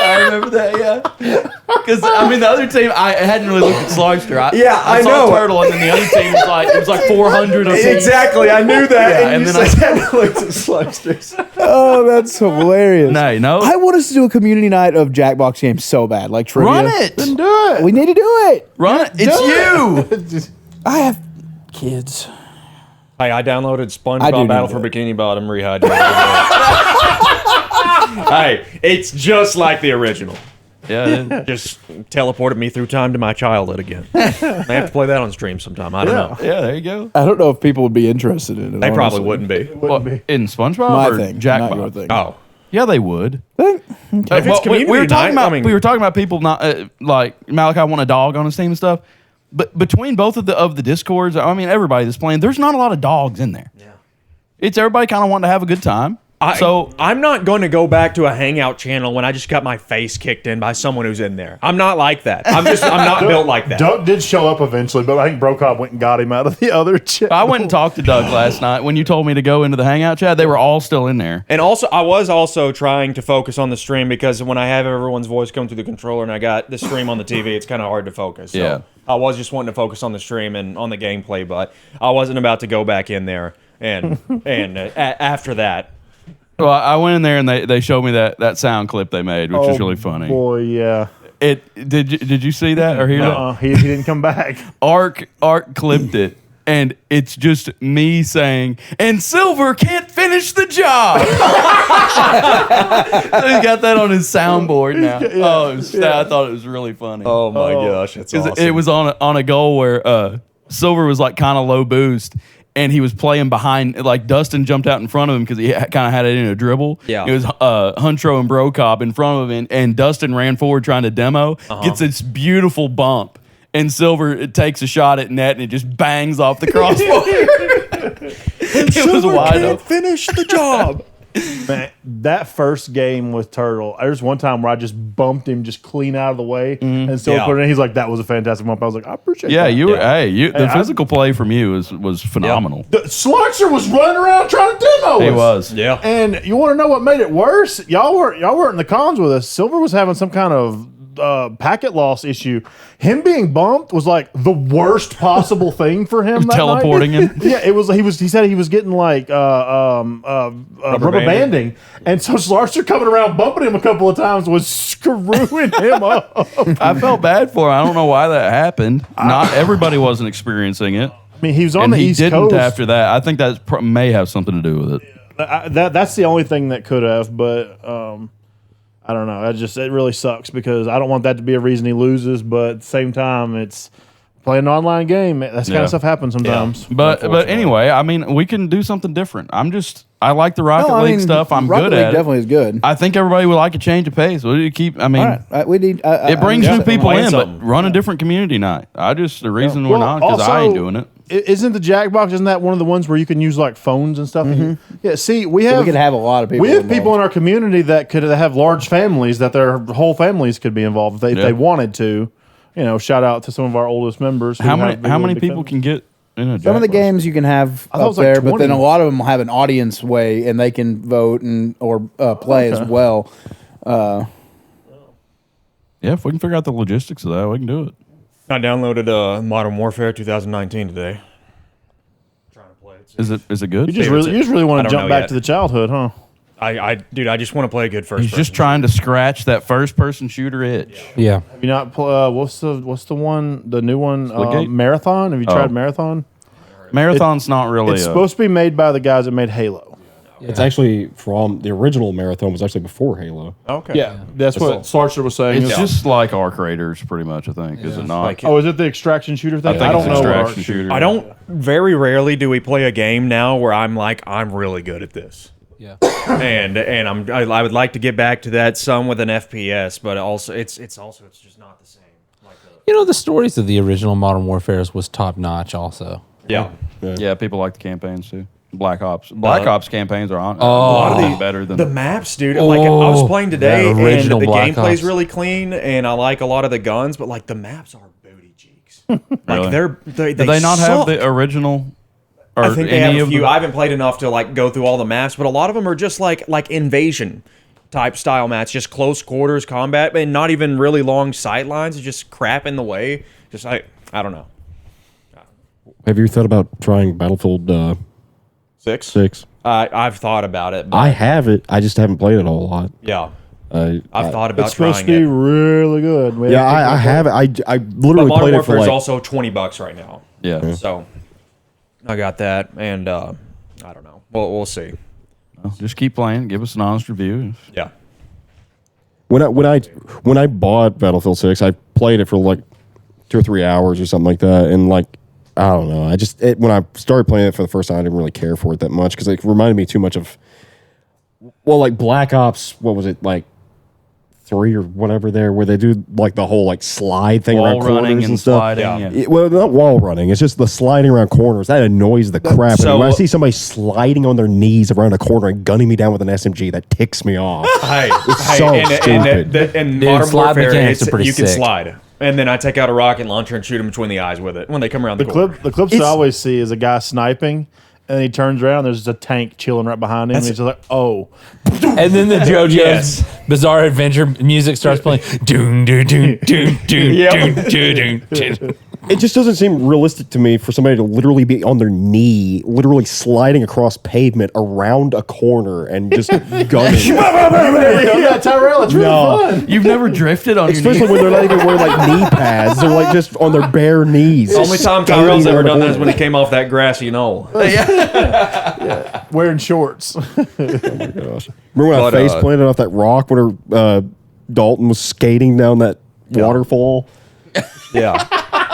I remember that, yeah. Because I mean, the other team, I hadn't really looked at Slugster. I saw know. Turtle, and then the other team was like 400 or something. Exactly, I knew that. Yeah, and and you then said I looked at Slugsters. Oh, that's hilarious. No. I want us to do a community night of Jackbox games so bad, like trivia. Run it. Then do it. We need to do it. Run it. It's you. I have kids. Hey, I downloaded I do SpongeBob need Battle to for do it. Bikini Bottom Rehydrated. Hey, it's just like the original. Yeah. Just teleported me through time to my childhood again. I have to play that on stream sometime. I don't know. Yeah, there you go. I don't know if people would be interested in it. They probably honestly. wouldn't be. What, in SpongeBob My or thing, not your Jackbox? thing. Oh. Yeah, they would. Think? If it's community we were talking night, about I mean- we were talking about people not like Malachi want a dog on his team and stuff. But between both of the discords, I mean everybody that's playing, there's not a lot of dogs in there. Yeah, it's everybody kind of wanting to have a good time. I'm not going to go back to a hangout channel when I just got my face kicked in by someone who's in there. I'm not like that. I'm not built like that. Doug did show up eventually, but I think Brokop went and got him out of the other chat. I went and talked to Doug last night when you told me to go into the hangout chat. They were all still in there. And also, I was also trying to focus on the stream because when I have everyone's voice come through the controller and I got the stream on the TV, it's kind of hard to focus. So Yeah. I was just wanting to focus on the stream and on the gameplay, but I wasn't about to go back in there and after that. Well, I went in there and they showed me that sound clip they made, which was really funny. Boy, yeah. Did you see that or hear that? He didn't come back. Ark clipped it, and it's just me saying, "And Silver can't finish the job." So he got that on his soundboard now. I thought it was really funny. Oh my gosh, that's 'Cause awesome. it was on a goal where Silver was like kind of low boost. And he was playing behind, like Dustin jumped out in front of him because he kind of had it in a dribble. Yeah. It was Huntro and Brokop in front of him, and Dustin ran forward trying to demo, gets this beautiful bump, and Silver takes a shot at net, and it just bangs off the crossbar. It was wide open. Finish the job. Man, that first game with Turtle, there's one time where I just bumped him just clean out of the way and still Yeah. put it in. He's like, that was a fantastic bump. I was like, I appreciate Yeah, that. you were. Yeah. The physical play from you was phenomenal. The Slugster was running around trying to demo He us. was. Yeah. And you want to know what made it worse? Y'all weren't in the cons with us. Silver was having some kind of packet loss issue. Him being bumped was like the worst possible thing for him. That Teleporting night. him. Yeah, it was. He said he was getting like rubber banding, and so Slarster coming around bumping him a couple of times was screwing him up. I felt bad for him. I don't know why that happened. Not everybody wasn't experiencing it. I mean, he was on And the he East didn't Coast. after that. I think that may have something to do with it. That's the only thing that could have, but I don't know. It really sucks because I don't want that to be a reason he loses, but at the same time, it's playing an online game. That kind Yeah. of stuff happens sometimes. But anyway, I mean, we can do something different. I like the Rocket League stuff. I'm Rocket good League at it. definitely is good. I think everybody would like a change of pace. What do you keep? I mean, All right, we need. it brings new people Playing in, something. but run a different community night. The reason we're Well, not because I ain't also, doing it. Isn't the Jackbox? Isn't that one of the ones where you can use like phones and stuff? Yeah. See, we have we could have a lot of people. we have involved. people in our community that could have large families that their whole families could be involved if they wanted to. You know, shout out to some of our oldest members. who How have many big people families. can get in a Some of the Jackbox? games you can have thought it up was like there, but then 20. a lot of them will have an audience way, and they can vote and or play as well. Yeah, if we can figure out the logistics of that, we can do it. I downloaded Modern Warfare 2019 today. Trying to play it. Is it good? You just really I want to don't jump know back yet. to the childhood, huh? Dude, I just want to play a good first. He's just person. trying to scratch that first person shooter itch. Yeah. Have you not? What's the one? The new one? Splitgate? Marathon. Have you tried Oh. Marathon? Marathon's not really. It's supposed to be made by the guys that made Halo. It's actually from the original Marathon was actually before Halo. Okay. Yeah, that's what Slarcher was saying. It's just like Arc Raiders, pretty much. I think is it not? Like- Oh, is it the extraction shooter thing? I think don't it's know. what extraction Arc- shooter. I don't. Very rarely do we play a game now where I'm like, I'm really good at this. Yeah. and I would like to get back to that some with an FPS, but also it's just not the same. Like The stories of the original Modern Warfares was top notch. Also, yeah. Yeah, people like the campaigns too. Black Ops campaigns are on. Oh. a lot of these better than The maps, dude. Like I was playing today, that and original the Black gameplay's Ops. really clean, and I like a lot of the guns, but like the maps are booty cheeks. Like Really? they Did they not have suck. the original? Or I think they any have a of few. the- I haven't played enough to like go through all the maps, but a lot of them are just like invasion. type style match, just close quarters combat, and not even really long sight lines. It's just crap in the way. Just I don't know. Have you thought about trying Battlefield 6? I've thought about it. But I have it. I just haven't played it a whole lot. Yeah. I've thought about It's supposed trying to be it. really good. Yeah, I have it. I But literally Modern played it for Warfare is like. also $20 right now. Yeah. So I got that, and I don't know. We'll see. Well, just keep playing. Give us an honest review. Yeah. When I bought Battlefield 6, I played it for like 2 or 3 hours or something like that, and like I don't know. When I started playing it for the first time, I didn't really care for it that much because it reminded me too much of like Black Ops. What was it like 3 or whatever there, where they do like the whole like slide thing Wall around running corners and and stuff. sliding, yeah. Well, not wall running. It's just the sliding around corners. That annoys the crap. So- and when I see somebody sliding on their knees around a corner and gunning me down with an SMG, that ticks me off. Hey, so stupid. in Dude, Modern slide Warfare, mechanics are pretty you can sick. slide. And then I take out a rocket launcher and shoot them between the eyes with it when they come around the corner. The clips I always see is a guy sniping, and he turns around. There's just a tank chilling right behind him. And he's just like, "Oh, And then the JoJo's Yes. Bizarre Adventure music starts playing. Doon, doon, doon, doon, doon, Yep. doon, doon, doon, doon. It just doesn't seem realistic to me for somebody to literally be on their knee, literally sliding across pavement around a corner and just gunning. yeah, Tyrell, it's really fun." You've never drifted on Especially your when they're not even wearing like knee pads. They're like just on their bare knees. The only time skating Tyrell's ever around the done that is corner. when he came off that grassy knoll. Wearing shorts. Remember when I But, face planted off that rock when Dalton was skating down that waterfall? Yeah.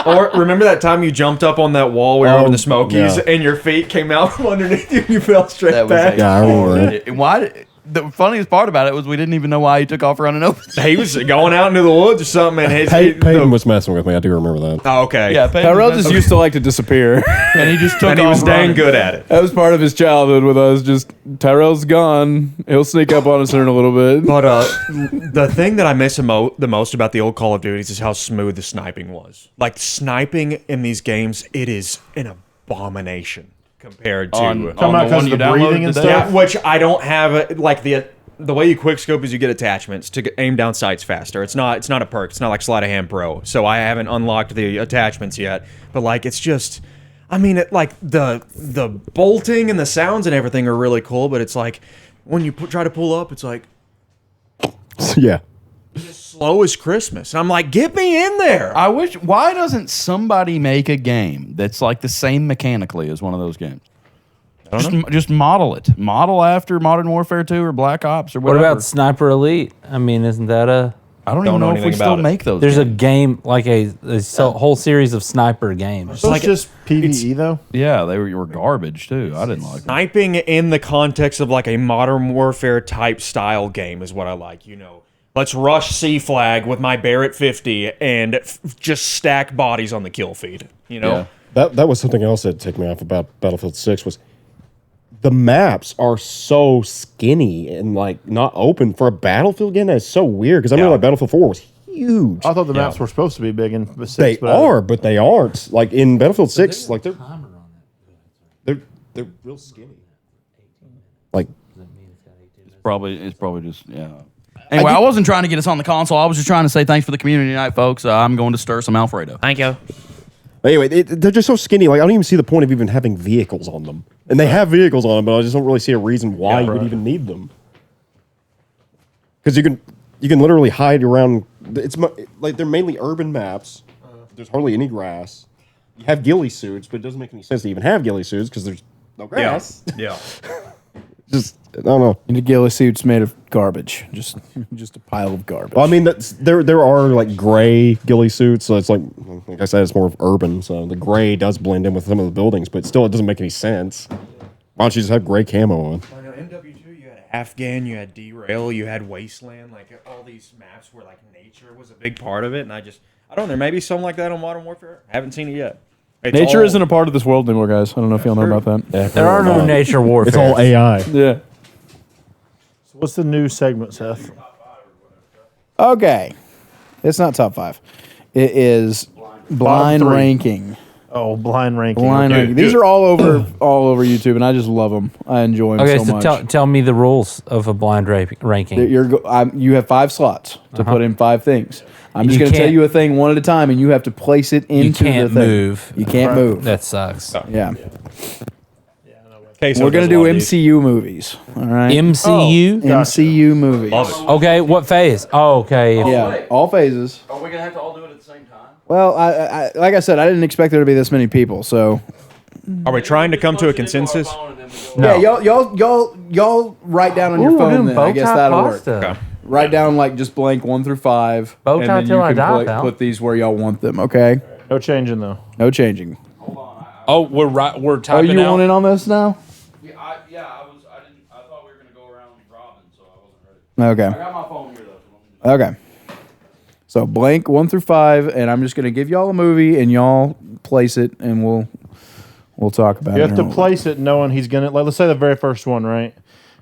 Or remember that time you jumped up on that wall we were over in the Smokies yeah. and your feet came out from underneath you and you fell straight That was back? Yeah, I remember that. Why? The funniest part about it was we didn't even know why he took off running over. He was going out into the woods or something and his Peyton was messing with me. I do remember that. Oh, okay. Yeah, Tyrell just used to like to disappear. and he just took And he off was dang running. good at it. That was part of his childhood with us. Just Tyrell's gone. He'll sneak up on us in a little bit. But the thing that I miss the most about the old Call of Duties is how smooth the sniping was. Like sniping in these games, it is an abomination compared to On Come out the one because you of the downloaded breathing and today? stuff. yeah, which I don't have. Like the way you quick scope is you get attachments to aim down sights faster. It's not a perk. It's not like Sleight of Hand Pro. So I haven't unlocked the attachments yet. But like it's just, I mean, like the bolting and the sounds and everything are really cool. But it's like when you try to pull up, it's like Yeah. slow as Christmas. And I'm like, get me in there. I wish. Why doesn't somebody make a game that's like the same mechanically as one of those games? Just model it. Model after Modern Warfare 2 or Black Ops or What whatever. about Sniper Elite? I mean, isn't that a? I don't Don't even know know if we anything still about it. make those. There's a games. game like a whole series of sniper games. So it's just PvE though. Yeah, they were garbage too. I didn't like them. Sniping in the context of like a Modern Warfare type style game is what I like. You know, let's rush C flag with my Barrett 50 and just stack bodies on the kill feed. You know. Yeah. That was something else that ticked me off about Battlefield 6 was the maps are so skinny and like not open for a Battlefield game. That's so weird because I remember Yeah. like Battlefield 4 was huge. I thought the maps were supposed to be big in the 6. They are, but they aren't. Like in Battlefield 6, like they're real skinny. Like It's probably just yeah. Anyway, I wasn't trying to get us on the console. I was just trying to say thanks for the community night, folks. I'm going to stir some Alfredo. Thank you. anyway, they're just so skinny. Like I don't even see the point of even having vehicles on them. And they have vehicles on them, but I just don't really see a reason why you would even need them. Because you can literally hide around. It's like they're mainly urban maps. There's hardly any grass. You have ghillie suits, but it doesn't make any sense to even have ghillie suits because there's no grass. Yeah. Just I don't know. And the ghillie suit's made of garbage. Just a pile of garbage. Well, I mean, there are like gray ghillie suits, so it's like I said, it's more of urban. So the gray does blend in with some of the buildings, but still, it doesn't make any sense. Why don't you just have gray camo on? I know MW2, you had Afghan, you had Derail, you had Wasteland, like all these maps where like nature was a big part of it, and I don't know, there may be something like that on Modern Warfare. I haven't seen it yet. Nature isn't a part of this world anymore, guys. I don't know if y'all know about that. Yeah, There are no nature warfare. It's all AI. Yeah. So what's the new segment, Seth? Okay. It's not top 5. It is blind Bottom 3. ranking. Oh, blind ranking. Blind Okay. ranking. These are all over YouTube, and I just love them. I enjoy them Okay, so so much. tell me the rules of a blind ranking. You have 5 slots to put in 5 things. I'm just You going to tell can't- you a thing one at a time, and you have to place it into You can't the thing. move. You can't move. That sucks. Yeah. Queso We're going does to a do lot of these. MCU movies. All right. MCU? MCU movies. Okay, what phase? Oh, okay. Yeah, all phases. Are we gonna have to all do it at the same time? Well, I like I said, I didn't expect there to be this many people. So Are we trying to come to a consensus? No. yeah, y'all write down on your Ooh, we're phone. doing Then I guess bow tie that'll pasta. work. Okay. Write down like just blank 1 through 5, Bow and tie then you till I can die, pal. put these where y'all want them. Okay, No changing though. no changing. Oh, we're Oh, typing you out. want in on this now? I thought we were gonna go around Robin, so I wasn't ready. Okay. I got my phone here though. Okay. So blank 1 through 5, and I'm just gonna give y'all a movie, and y'all place it, and we'll talk about You it. have to place it knowing he's gonna. Like, let's say the very first one, right?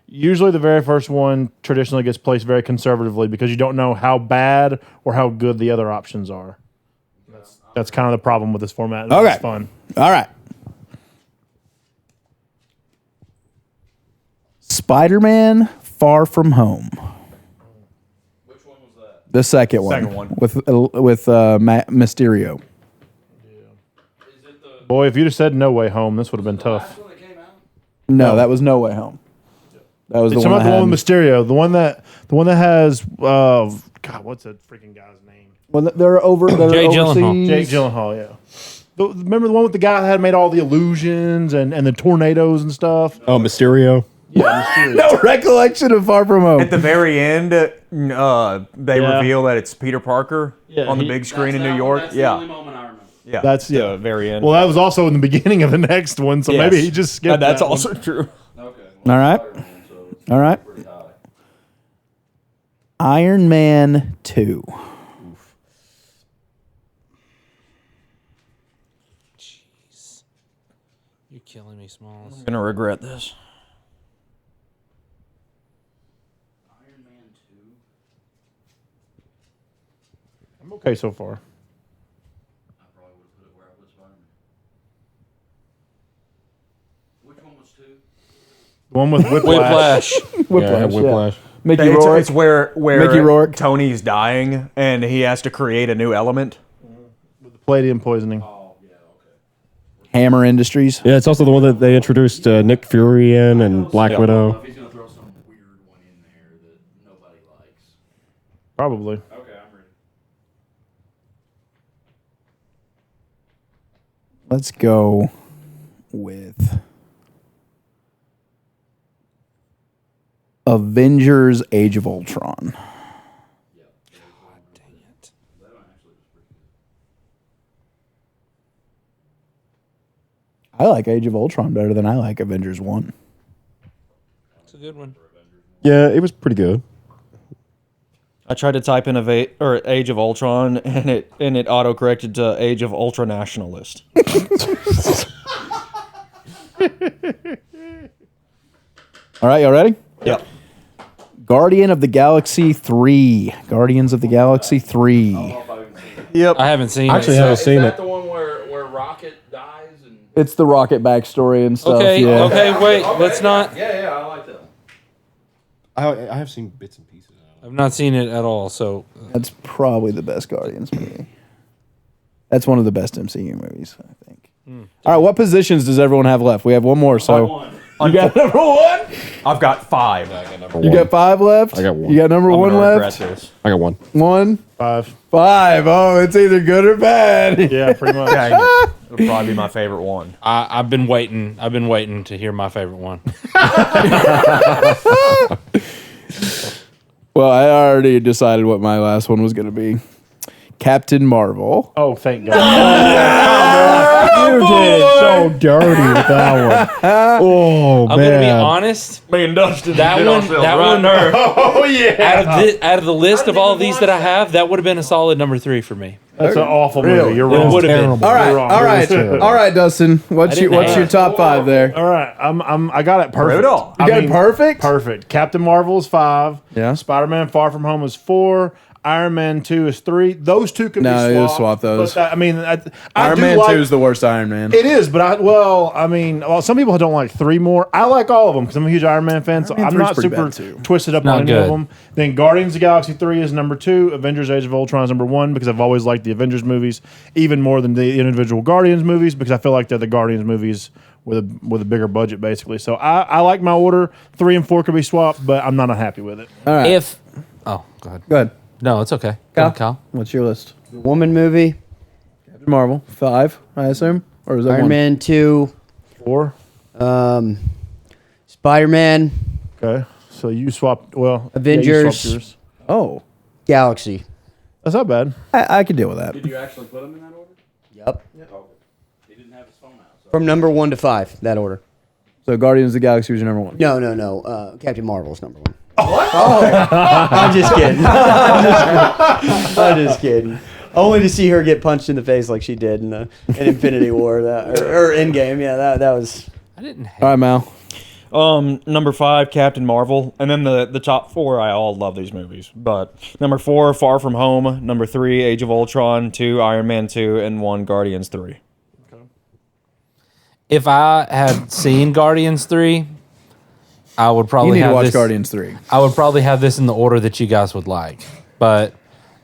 Usually, the very first one traditionally gets placed very conservatively because you don't know how bad or how good the other options are. That's kind of the problem with this format. Okay. It's fun. All right. Spider-Man: Far From Home. Which one was that? The second one. Second one. With Mysterio. Boy, if you'd have said No Way Home, this would have been tough. No, that was No Way Home. That was It's the about one. the that one with had- Mysterio, the one that has God, what's that freaking guy's name? When they're over. They're Jake Gyllenhaal. overseas. Jake Gyllenhaal, yeah. Remember the one with the guy that had made all the illusions and the tornadoes and stuff? Oh, Mysterio. No recollection of Far From Home. At the very end, they Yeah. reveal that it's Peter Parker Yeah, on the he- big screen in New York. That's the Yeah, only moment I remember. yeah. That's the very end. Well, that was also in the beginning of the next one, so maybe he just skipped. That's that one. also true. Okay. All right. All right. Pretty high. Iron Man 2. You're killing me, Smalls. I'm gonna regret this. Iron Man 2. I'm okay so far. I probably would have put it where I put Spider-Man. Which one was 2? The one with Whiplash. Whiplash. Whiplash. Mickey It's, Rourke. it's where Mickey Rourke. Tony's dying and he has to create a new element. Palladium poisoning. Hammer Industries. Yeah, it's also the one that they introduced Nick Fury in and Black I Widow. don't know if he's gonna throw some weird one in there that nobody likes. Probably. Okay, I'm ready. Let's go with Avengers: Age of Ultron. I like Age of Ultron better than I like Avengers 1. It's a good one. Yeah, it was pretty good. I tried to type in Age of Ultron and it auto corrected to Age of Ultra Nationalist. All right, y'all ready? Yep. Guardian of the Galaxy 3. Guardians of the Galaxy 3. Yep. I haven't seen I actually it. haven't seen it. the one where Rocket dies and It's the Rocket backstory and stuff. Okay, yeah. okay, wait. Let's not. yeah, I like that. I have seen bits and pieces. I've not seen it at all, so That's probably the best Guardians movie. That's one of the best MCU movies, I think. All right, what positions does everyone have left? We have one more, so you got number 1. I've got 5. You got 5 left. I got 1. You got number I'm 1 gonna regret left. this. I got 1. 1, 5. 5. Oh, it's either good or bad. Yeah, pretty much. Dang it. It'll probably be my favorite one. I've been waiting. I've been waiting to hear my favorite one. Well, I already decided what my last one was going to be. Captain Marvel. Oh, thank God. You did so dirty with that one. Oh, I'm gonna be honest. Me and Dustin That one. Oh, yeah. Out of the list of all of these that I have, that would have been a solid number 3 for me. That's an awful movie. You're It wrong. would have been. All right, You're wrong. all right, all right, Dustin. What's didn't your have- top 5 there? All right. I got it perfect. Brutal. You got it perfect? Perfect. Captain Marvel is 5. Yeah. Spider-Man: Far From Home is 4. Iron Man 2 is 3. Those two can be No, swapped. you swap those. But I Iron do Man like, 2 is the worst Iron Man. It is, but some people don't like 3 more. I like all of them because I'm a huge Iron Man fan, so Iron Man I'm 3 's not pretty super bad, too. twisted up Not on any good. of them. Then Guardians of the Galaxy 3 is number 2. Avengers Age of Ultron is number 1 because I've always liked the Avengers movies even more than the individual Guardians movies because I feel like they're the Guardians movies with a bigger budget, basically. So I like my order. 3 and 4 could be swapped, but I'm not unhappy with it. All right. Go ahead. Go ahead. No, it's okay. Go ahead, Kyle. What's your list? Woman movie, Captain Marvel. 5, I assume? Or is that Iron 1? Man 2, 4. Spider-Man, Okay. So you swapped, well, Avengers. Yeah, you swapped yours. Oh. Galaxy. That's not bad. I could deal with that. Did you actually put them in that order? Yep. He didn't have his phone out. So. From number 1 to 5, that order. So Guardians of the Galaxy was your number 1. No. Captain Marvel's number 1. What? Oh, I'm just kidding. I'm just kidding. Only to see her get punched in the face like she did in Infinity War or Endgame. Yeah, that was. I didn't. All right, Mal. Number 5, Captain Marvel, and then the top 4. I all love these movies, but number 4, Far From Home. Number 3, Age of Ultron. 2, Iron Man 2, and 1, Guardians 3. If I had seen Guardians 3, I would You probably need to have watch this. Guardians 3. I would probably have this in the order that you guys would like, but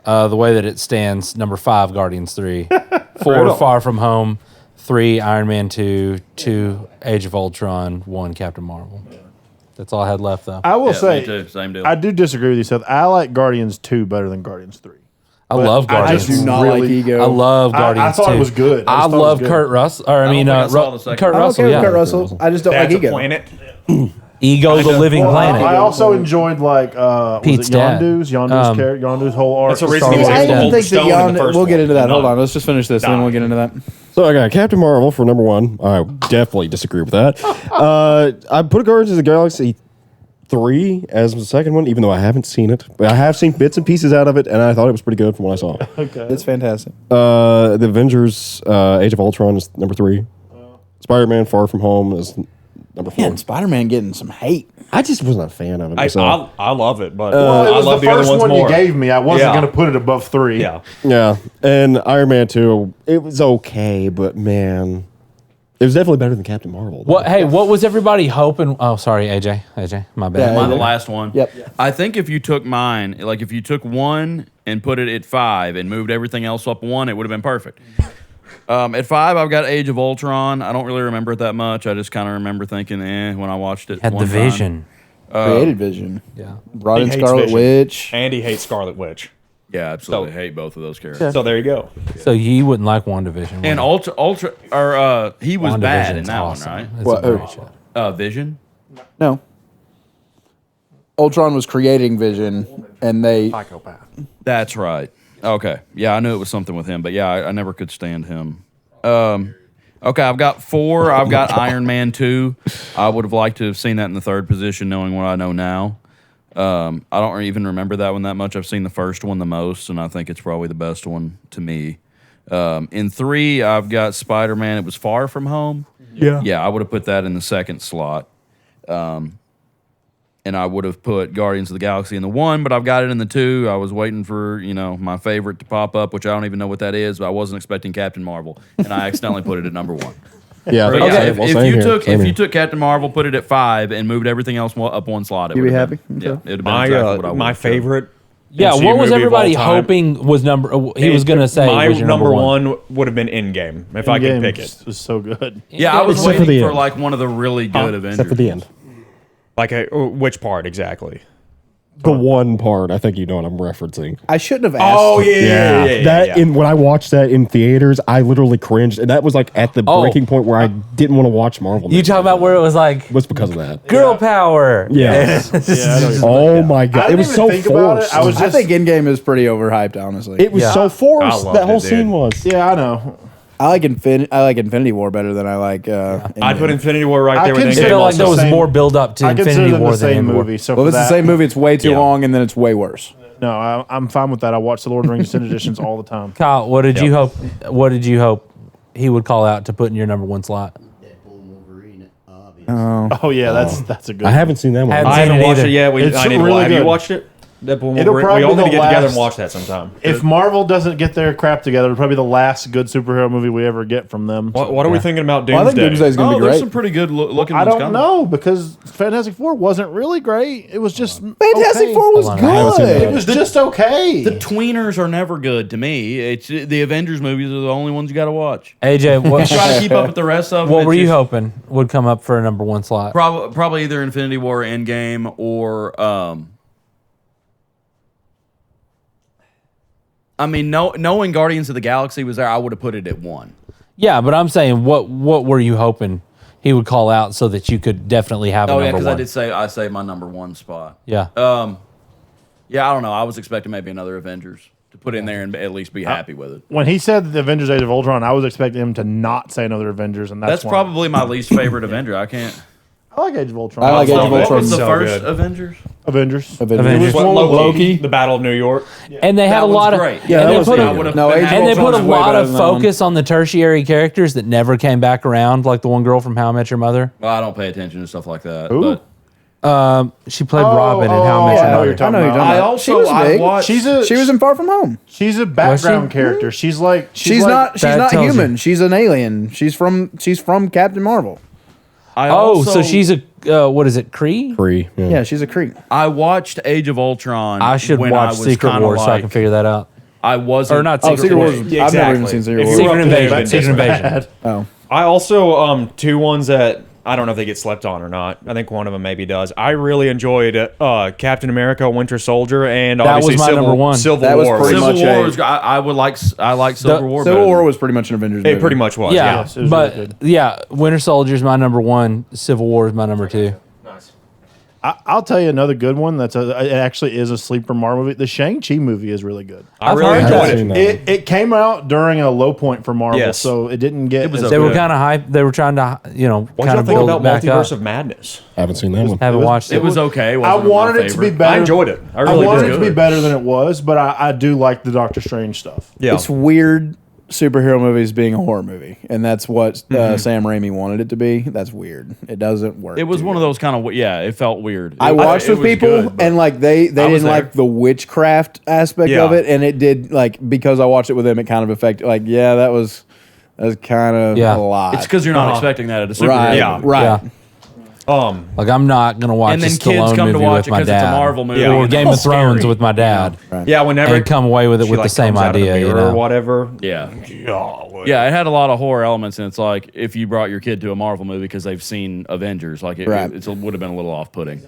the way that it stands, number 5, Guardians 3, 4, Far From Home, 3, Iron Man 2, 2, Age of Ultron, 1, Captain Marvel. That's all I had left, though. I will say, me too. Same deal. I do disagree with you, Seth. I like Guardians 2 better than Guardians 3. I love I Guardians. just do not like Ego. I love Guardians I thought 2. it was good. I I just thought it was love good. Kurt Russell. Or I mean, think I saw the second Kurt one. I'm Russell. okay Yeah, with Kurt Russell. I just don't like Ego. Ego, the Living Well, Planet. I also enjoyed Pete's was it dad. Yondu's whole arc. That's the reason Star he was Wars. I able to didn't hold think the that stone in the first we'll get one. into that. Hold No. on. Let's just finish this, and then we'll get into that. So I got Captain Marvel for number 1. I definitely disagree with that. I put Guardians of the Galaxy 3 as the second one, even though I haven't seen it. But I have seen bits and pieces out of it, and I thought it was pretty good from what I saw. Okay. That's fantastic. The Avengers Age of Ultron is number 3. Spider-Man Far From Home is number 4. Man, Spider-Man getting some hate. I just wasn't a fan of it myself. I love it, but Well, it I was love the the other first ones one more. you gave me. I wasn't Yeah. going to put it above 3. Yeah. Yeah, and Iron Man 2, it was okay, but man, it was definitely better than Captain Marvel. What? Hey, what was everybody hoping? Oh, sorry, AJ, my bad. Yeah, Mine, the last one. Yep. I think if you took mine, like if you took 1 and put it at 5 and moved everything else up 1, it would have been perfect. At 5, I've got Age of Ultron. I don't really remember it that much. I just kind of remember thinking, when I watched it. Had one the time. vision. Created Vision. Yeah. Brought He in hates Scarlet Vision. Witch. And he hates Scarlet Witch. Yeah, absolutely. Hate both of those characters. So there you go. So you wouldn't like WandaVision. And he was bad in that awesome. one, right? It's What, a who? great show. Vision. No. Ultron was creating Vision, and they. Psychopath. That's right. Okay. Yeah, I knew it was something with him, but yeah, I never could stand him. Okay, I've got 4. I've got Iron Man 2. I would have liked to have seen that in the 3rd position, knowing what I know now. I don't even remember that one that much. I've seen the first one the most, and I think it's probably the best one to me. In 3, I've got Spider-Man. It was Far From Home. Yeah, I would have put that in the 2nd slot. And I would have put Guardians of the Galaxy in the 1, but I've got it in the 2. I was waiting for, my favorite to pop up, which I don't even know what that is, but I wasn't expecting Captain Marvel, and I accidentally put it at number 1. Yeah, But yeah, if you took took Captain Marvel, put it at 5, and moved everything else up 1 slot, it You'd be would have happy? been, yeah, Okay. it'd have been exactly what I would My have favorite. Yeah, MCU what was movie of all everybody time. hoping was number? He was going to say my was your number one. one would have been Endgame if I could pick it. Was so good. Yeah, I was Except for waiting the for end. like one of the really good Avengers. except for the end. Like which part exactly? The one part, I think you know what I'm referencing. I shouldn't have asked. When I watched that in theaters, I literally cringed, and that was like at the breaking point where I didn't want to watch Marvel. You talking about where it was like was because of that. girl power? Yes. Yeah, Oh my god, I it didn't was even so think about it. forced. I was I think Endgame is pretty overhyped, honestly. It was Yeah. so I forced. loved That whole it, dude. scene was. Yeah, I know. I like Infinity War better than I like. I'd put Endgame. Infinity War right I there with consider It Endgame. felt like there was Same- more build up to I consider Infinity them War the than same Endgame. movie. So Well, for it's the that, same movie. It's way too Yeah. long, and then it's way worse. No, I'm fine with that. I watch the Lord of the Rings extended editions all the time. Kyle, what did you hope? What did you hope he would call out to put in your number 1 slot? Deadpool and Wolverine, obviously. Oh yeah, that's a good. I haven't seen that one. Haven't I seen haven't it watched either. it yet. It's I need to really Have you good. watched it? We'll It'll probably all be need to the get together and last- watch that sometime. If Marvel doesn't get their crap together, it'll probably be the last good superhero movie we ever get from them. What are we thinking about Well, I think Doomsday? Doomsday's going to be there's great. some pretty good looking I ones don't coming. know because Fantastic Four wasn't really great. It was just Fantastic okay. Four was Hold on, I haven't seen good. It was just okay. The tweeners are never good to me. It's the Avengers movies are the only ones you got to watch. AJ, what, Try to keep up with the rest of them. what It's were you just hoping would come up for a number one slot? Probably either Infinity War, Endgame, or I mean, knowing Guardians of the Galaxy was there, I would have put it at 1. Yeah, but I'm saying, what were you hoping he would call out so that you could definitely have a Oh yeah, number because one? I say my number 1 spot. Yeah. Yeah, I don't know. I was expecting maybe another Avengers to put in there and at least be happy with it. When he said the Avengers: Age of Ultron, I was expecting him to not say another Avengers, and That's why. probably my least favorite Avenger. I can't. I like Age of Ultron. I like Age of What Ultron. was the So first good. Avengers? Avengers. Avengers. It was one with Loki. The Battle of New York. And they had That a lot one's of great. Yeah, and that they was put good. a, No, Age of and they put a Ultron's way lot better of than that one. focus on the tertiary characters that never came back around, like the one girl from How I Met Your Mother. Well, I don't pay attention to stuff like that. Who? But She played Robin in How I Met yeah, Your I know Mother. you're talking I know about. you're talking I about. also She was I big. watched. She was in Far From Home. She's a background she? character. She's like She's like- not. She's That not tells you. human. She's an alien. She's from Captain Marvel. I Oh, also, so she's a what is it, Kree? Free. Yeah. Yeah, she's a Kree. I watched Age of Ultron. I should when watch I was Secret kinda Wars so I can like- figure that out. I wasn't. Or not Oh, Secret Secret Wars. Wars. Yeah, I've never even exactly. seen Secret If Wars. you were Secret up to date, Invasion. that's Secret Invasion. bad. Oh, I also two ones that I don't know if they get slept on or not. I think one of them maybe does. I really enjoyed Captain America: Winter Soldier and That obviously was my Civil, number one. Civil That was War. pretty Civil much War. a- Was, I would like. I like Civil War. Civil better. War was pretty much an Avengers movie. It pretty much was. Yeah, Yes, it was but really good. yeah, Winter Soldier's my number one. Civil War is my number two. I'll tell you another good one. It actually is a sleeper Marvel movie. The Shang-Chi movie is really good. I I've really heard enjoyed that. it. Seen It came out during a low point for Marvel, Yes. so it didn't get. was as They were good. kind of hype. They were trying to, What kind do y'all of think build about it back Multiverse up. of Madness? Haven't seen that one. Haven't watched it. It was okay. I Wasn't my wanted it to be favorite. better. I enjoyed it. I I really wanted did. it to be better than it was, but I do like the Doctor Strange stuff. Yeah. It's weird superhero movies being a horror movie, and that's what Sam Raimi wanted it to be. That's weird. It doesn't work. It was dude. one of those kind of. Yeah, it felt weird. I watched it with was people, good, but- and like they was didn't there. like the witchcraft aspect Yeah. of it, and it did like because I watched it with them, it kind of affected. Like, yeah, that was kind of Yeah. a lot. It's because you're not expecting that at a superhero. right, Yeah. right. Yeah. Um, Like I'm not gonna watch And a then kids Stallone come to movie watch with it my 'cause it's a dad, Marvel movie, Yeah. or and Game of it's Thrones scary. with my dad, yeah, whenever and come away with it she, with like, the same comes out of the idea. You mirror or know, whatever. Yeah. Yeah, it had a lot of horror elements, and it's like if you brought your kid to a Marvel movie because they've seen Avengers, like it, Right. it would have been a little off-putting.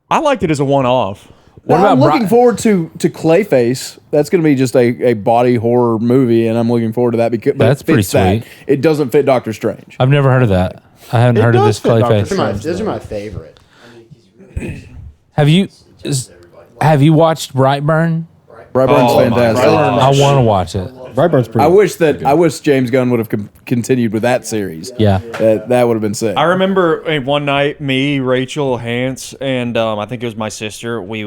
I liked it as a one-off. What Now, I'm about looking forward to Clayface. That's going to be just a body horror movie, and I'm looking forward to that because but That's it pretty fits that. sweet. It doesn't fit Doctor Strange. I've never heard of that. I haven't heard of does this fit Dr. Clayface. Those are my favorite. Have you watched Brightburn? Brightburn's Oh, my fantastic. God. I want to watch it. Brightburn's pretty. I wish James Gunn would have continued with that series. Yeah. That would have been sick. I remember one night, me, Rachel, Hans, and I think it was my sister. We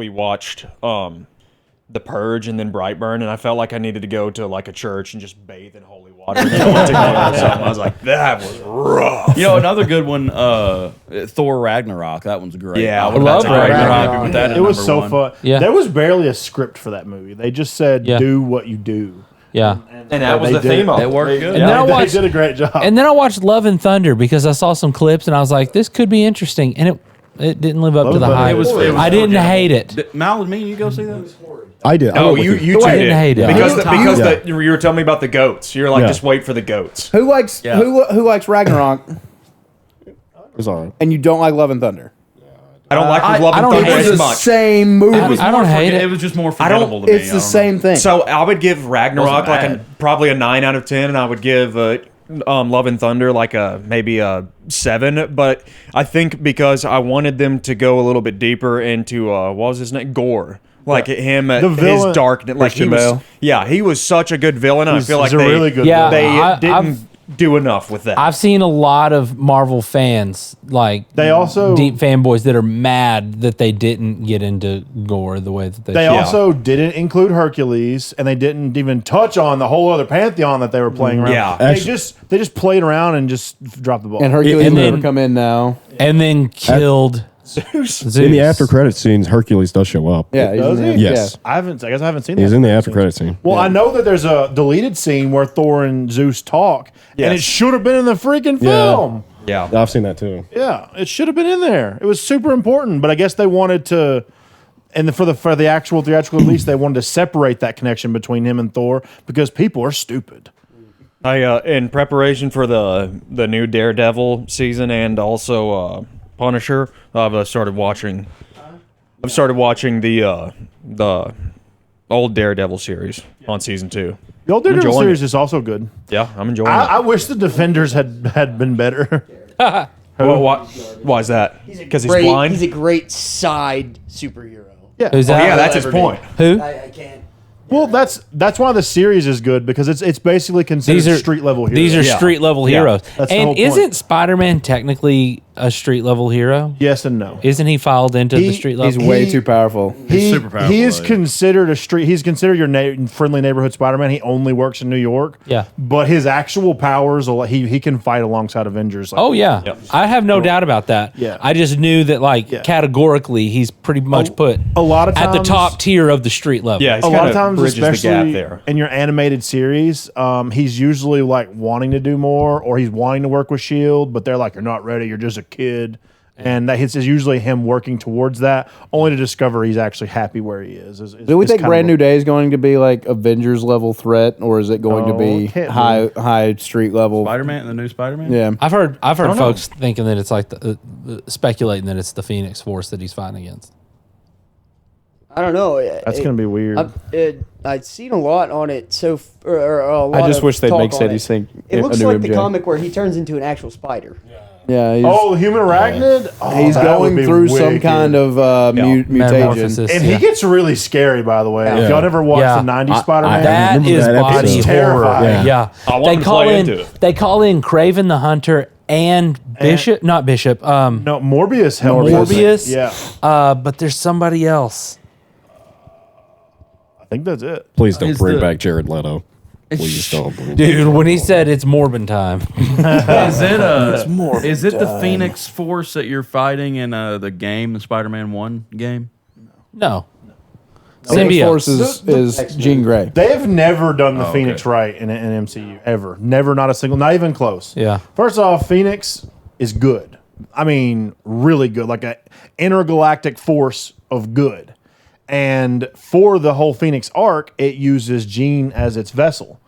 watched The Purge and then Brightburn, and I felt like I needed to go to like a church and just bathe in holy water. And then went together or something. I was like, that was rough. You know, another good one, Thor Ragnarok. That one's great. Yeah, I I would love have been Ragnarok. happy with that. at It was number so one. fun. Yeah. There was barely a script for that movie. They just said, Yeah. "Do what you do." Yeah. And that was They the did theme it. of It worked good. And then I They watched did a great job. And then I watched Love and Thunder because I saw some clips and I was like, this could be interesting. And it didn't live up Love to the and Thunder. hype. It was I didn't forgettable. hate it. Mal and me, you go see that? I did. I Oh, went with you two I did. didn't hate it. Because Yeah. you were telling me about the goats. You're like, Yeah. just wait for the goats. who likes Yeah. who likes Ragnarok It was all right. and you don't like Love and Thunder? I don't like Love I and don't Thunder hate It's as the much. same movie. I don't hate it. It was just more forgettable to me. It's the same thing. So I would give Ragnarok Wasn't like bad. probably a 9 out of 10, and I would give Love and Thunder like maybe a 7. But I think because I wanted them to go a little bit deeper into what was his name, Gore. Like him, The villain- his darkness. Like he Christian was, Bale. yeah, he was such a good villain. And I feel like He's a they really good Yeah. villain. they I- didn't do enough with that. I've seen a lot of Marvel fans, like They also deep fanboys, that are mad that they didn't get into Gore the way that they They should. also didn't include Hercules, and they didn't even touch on the whole other pantheon that they were playing around. Yeah. they Actually- just played around and just dropped the ball. and Hercules And will then- never come in now. and then killed Zeus. In the after credit scenes, Hercules does show up. Yeah, Does he? Yes. I guess I haven't seen. He's in the after credit scene. Well, I know that there's a deleted scene where Thor and Zeus talk, and Yes. it should have been in the freaking Yeah. film. Yeah. I've seen that too. Yeah, it should have been in there. It was super important, but I guess they wanted to, and for the actual theatrical release, they wanted to separate that connection between him and Thor because people are stupid. I in preparation for the new Daredevil season and also Punisher, I've started watching the old Daredevil series on season 2. The old Daredevil enjoying series it. is also good. Yeah, I'm enjoying I it. wish the Defenders had been better. Why is that? Because he's Great, blind. he's a great side superhero. Who's that? yeah, that's his point. Who? I can't. Well, that's why the series is good because it's basically considered street level heroes. These are Yeah. street level Yeah. heroes. That's the And whole point. isn't Spider-Man technically a street level hero? Yes and no. Isn't he filed into the street level? He's way too powerful. He, super powerful, he is though, yeah. considered a street. He's considered your friendly neighborhood Spider-Man. He only works in New York. Yeah. But his actual powers, he can fight alongside Avengers. Like, Oh yeah, I have no doubt about that. Yeah. I just knew that categorically he's pretty much put a lot of at the times- top tier of the street level. Yeah, he's a lot kinda of times, bridges the gap especially there. in your animated series, he's usually like wanting to do more, or he's wanting to work with Shield, but they're like, "You're not ready. You're just a kid." And that is usually him working towards that, only to discover he's actually happy where he is. Do we think Brand New Day is going to be like Avengers level threat, or is it going to No, be it can't be. high street level? Spider-Man, the new Spider-Man. Yeah, I've heard know. folks thinking that it's like speculating that it's the Phoenix Force that he's fighting against. I don't know. That's going to be weird. I've seen a lot on it. Or a lot I just of wish they'd talk make on Sadie it. Sink It a looks new like the MJ. comic where he turns into an actual spider. Yeah, the human arachnid. Oh, he's that would going be through some wicked. kind of mutation. Metamorphosis. And he gets really scary, by the way. If y'all never watched Yeah. the '90s Spider-Man, That remember is that body episode. It's horror. terrifying. Yeah, I want him to play into it. They call in Craven the Hunter and Bishop, not Bishop. no, Morbius. helped with it. Morbius. Yeah, But there's somebody else. I think that's it. Please don't Is bring the- back Jared Leto. Please don't. Dude, when he said it's Morbin time. Is it the Phoenix Force that you're fighting in the game, the Spider-Man 1 game? No. Phoenix Symbiote. Force is Jean Grey. They have never done the Oh, Phoenix okay. right in MCU ever. Never, not a single, not even close. Yeah. First off, Phoenix is good. I mean, really good, like an intergalactic force of good. And for the whole Phoenix arc, it uses Jean as its vessel.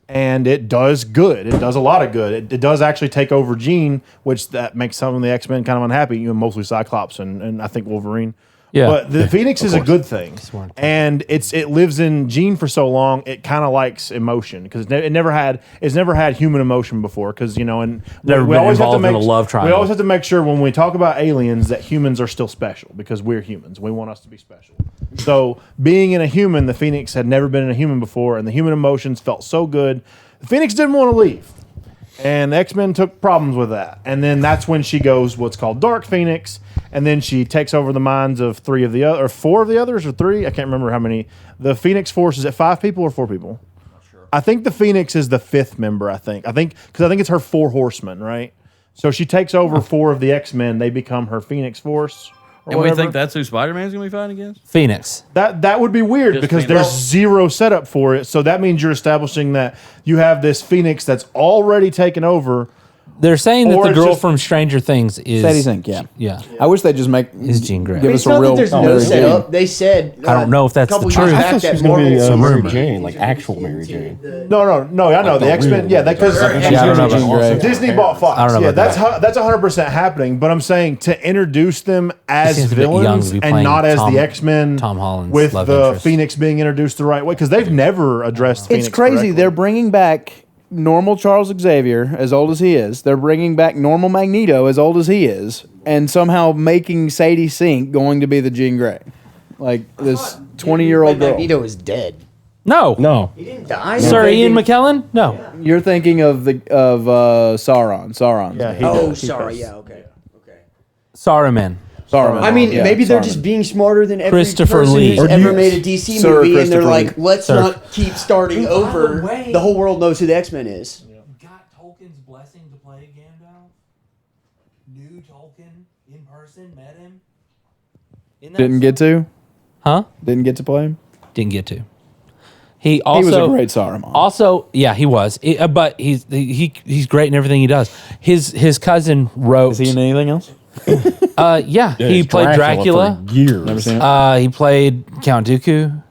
And it does good. It does a lot of good. It does actually take over Jean, which that makes some of the X-Men kind of unhappy. You know, mostly Cyclops and I think Wolverine. Yeah. But the Phoenix is a good thing, and it lives in Jean for so long. It kind of likes emotion because it's never had human emotion before. Because and Never been involved in a love we triangle. always have to make sure when we talk about aliens that humans are still special because we're humans. We want us to be special. So being in a human, the Phoenix had never been in a human before, and the human emotions felt so good. The Phoenix didn't want to leave. And the X-Men took problems with that. And then that's when she goes what's called Dark Phoenix. And then she takes over the minds of four of the others, or three. I can't remember how many. The Phoenix Force, is it 5 people or 4 people? Not sure. I think the Phoenix is the 5th member, I think. Because I think it's her 4 horsemen, right? So she takes over 4 of the X-Men. They become her Phoenix Force. And we think that's who Spider-Man's going to be fighting against? Phoenix. That would be weird because Phoenix. there's zero setup for it. So that means you're establishing that you have this Phoenix that's already taken over. They're saying that Or the it's girl just- from Stranger Things is Sadie Sink, yeah. Yeah. I wish they'd just Is Jean Grey. give It's us a not real that there's no Mary Jane. setup. They said I don't know if that's couple the years truth. back I thought she that was going to be Marvel Mary rumor. Jane, like actual Mary Jane. No, I know the X-Men. Yeah, because Yeah, I don't know about Jean Grey. Disney bought Fox. I don't know Yeah, about that's 100% happening. But I'm saying to introduce them as seems a bit young villains to be and playing not as Tom- the X-Men. Tom Holland's with love the interest. Phoenix being introduced the right way because they've never addressed. Phoenix It's crazy. correctly. They're bringing back normal Charles Xavier, as old as he is. They're bringing back normal Magneto, as old as he is, and somehow making Sadie Sink going to be the Jean Grey, like this 20-year-old girl. Magneto is dead. No. No. He didn't die. Sir Ian McKellen? No. You're thinking of Sauron. Sauron. Yeah, he Oh, does. sorry. Yeah. Okay. Saruman. Sauron. I mean, Yeah, maybe they're Sauron. just being smarter than every Christopher person Lee. who's Or ever you- made a DC Sir movie, and they're Christopher like, Lee. let's Sir. not keep starting over. way. The whole world knows who the X-Men is. Got Tolkien's blessing to play Gandalf? Knew Tolkien in person, met him? Didn't get to? Huh? Didn't get to play him? Didn't get to. He also was a great Saruman. Also, yeah, he was. But he's great in everything he does. His cousin wrote. Is he in anything else? Yeah, he he's played Dracula. for years. Never seen it. He played Count Dooku.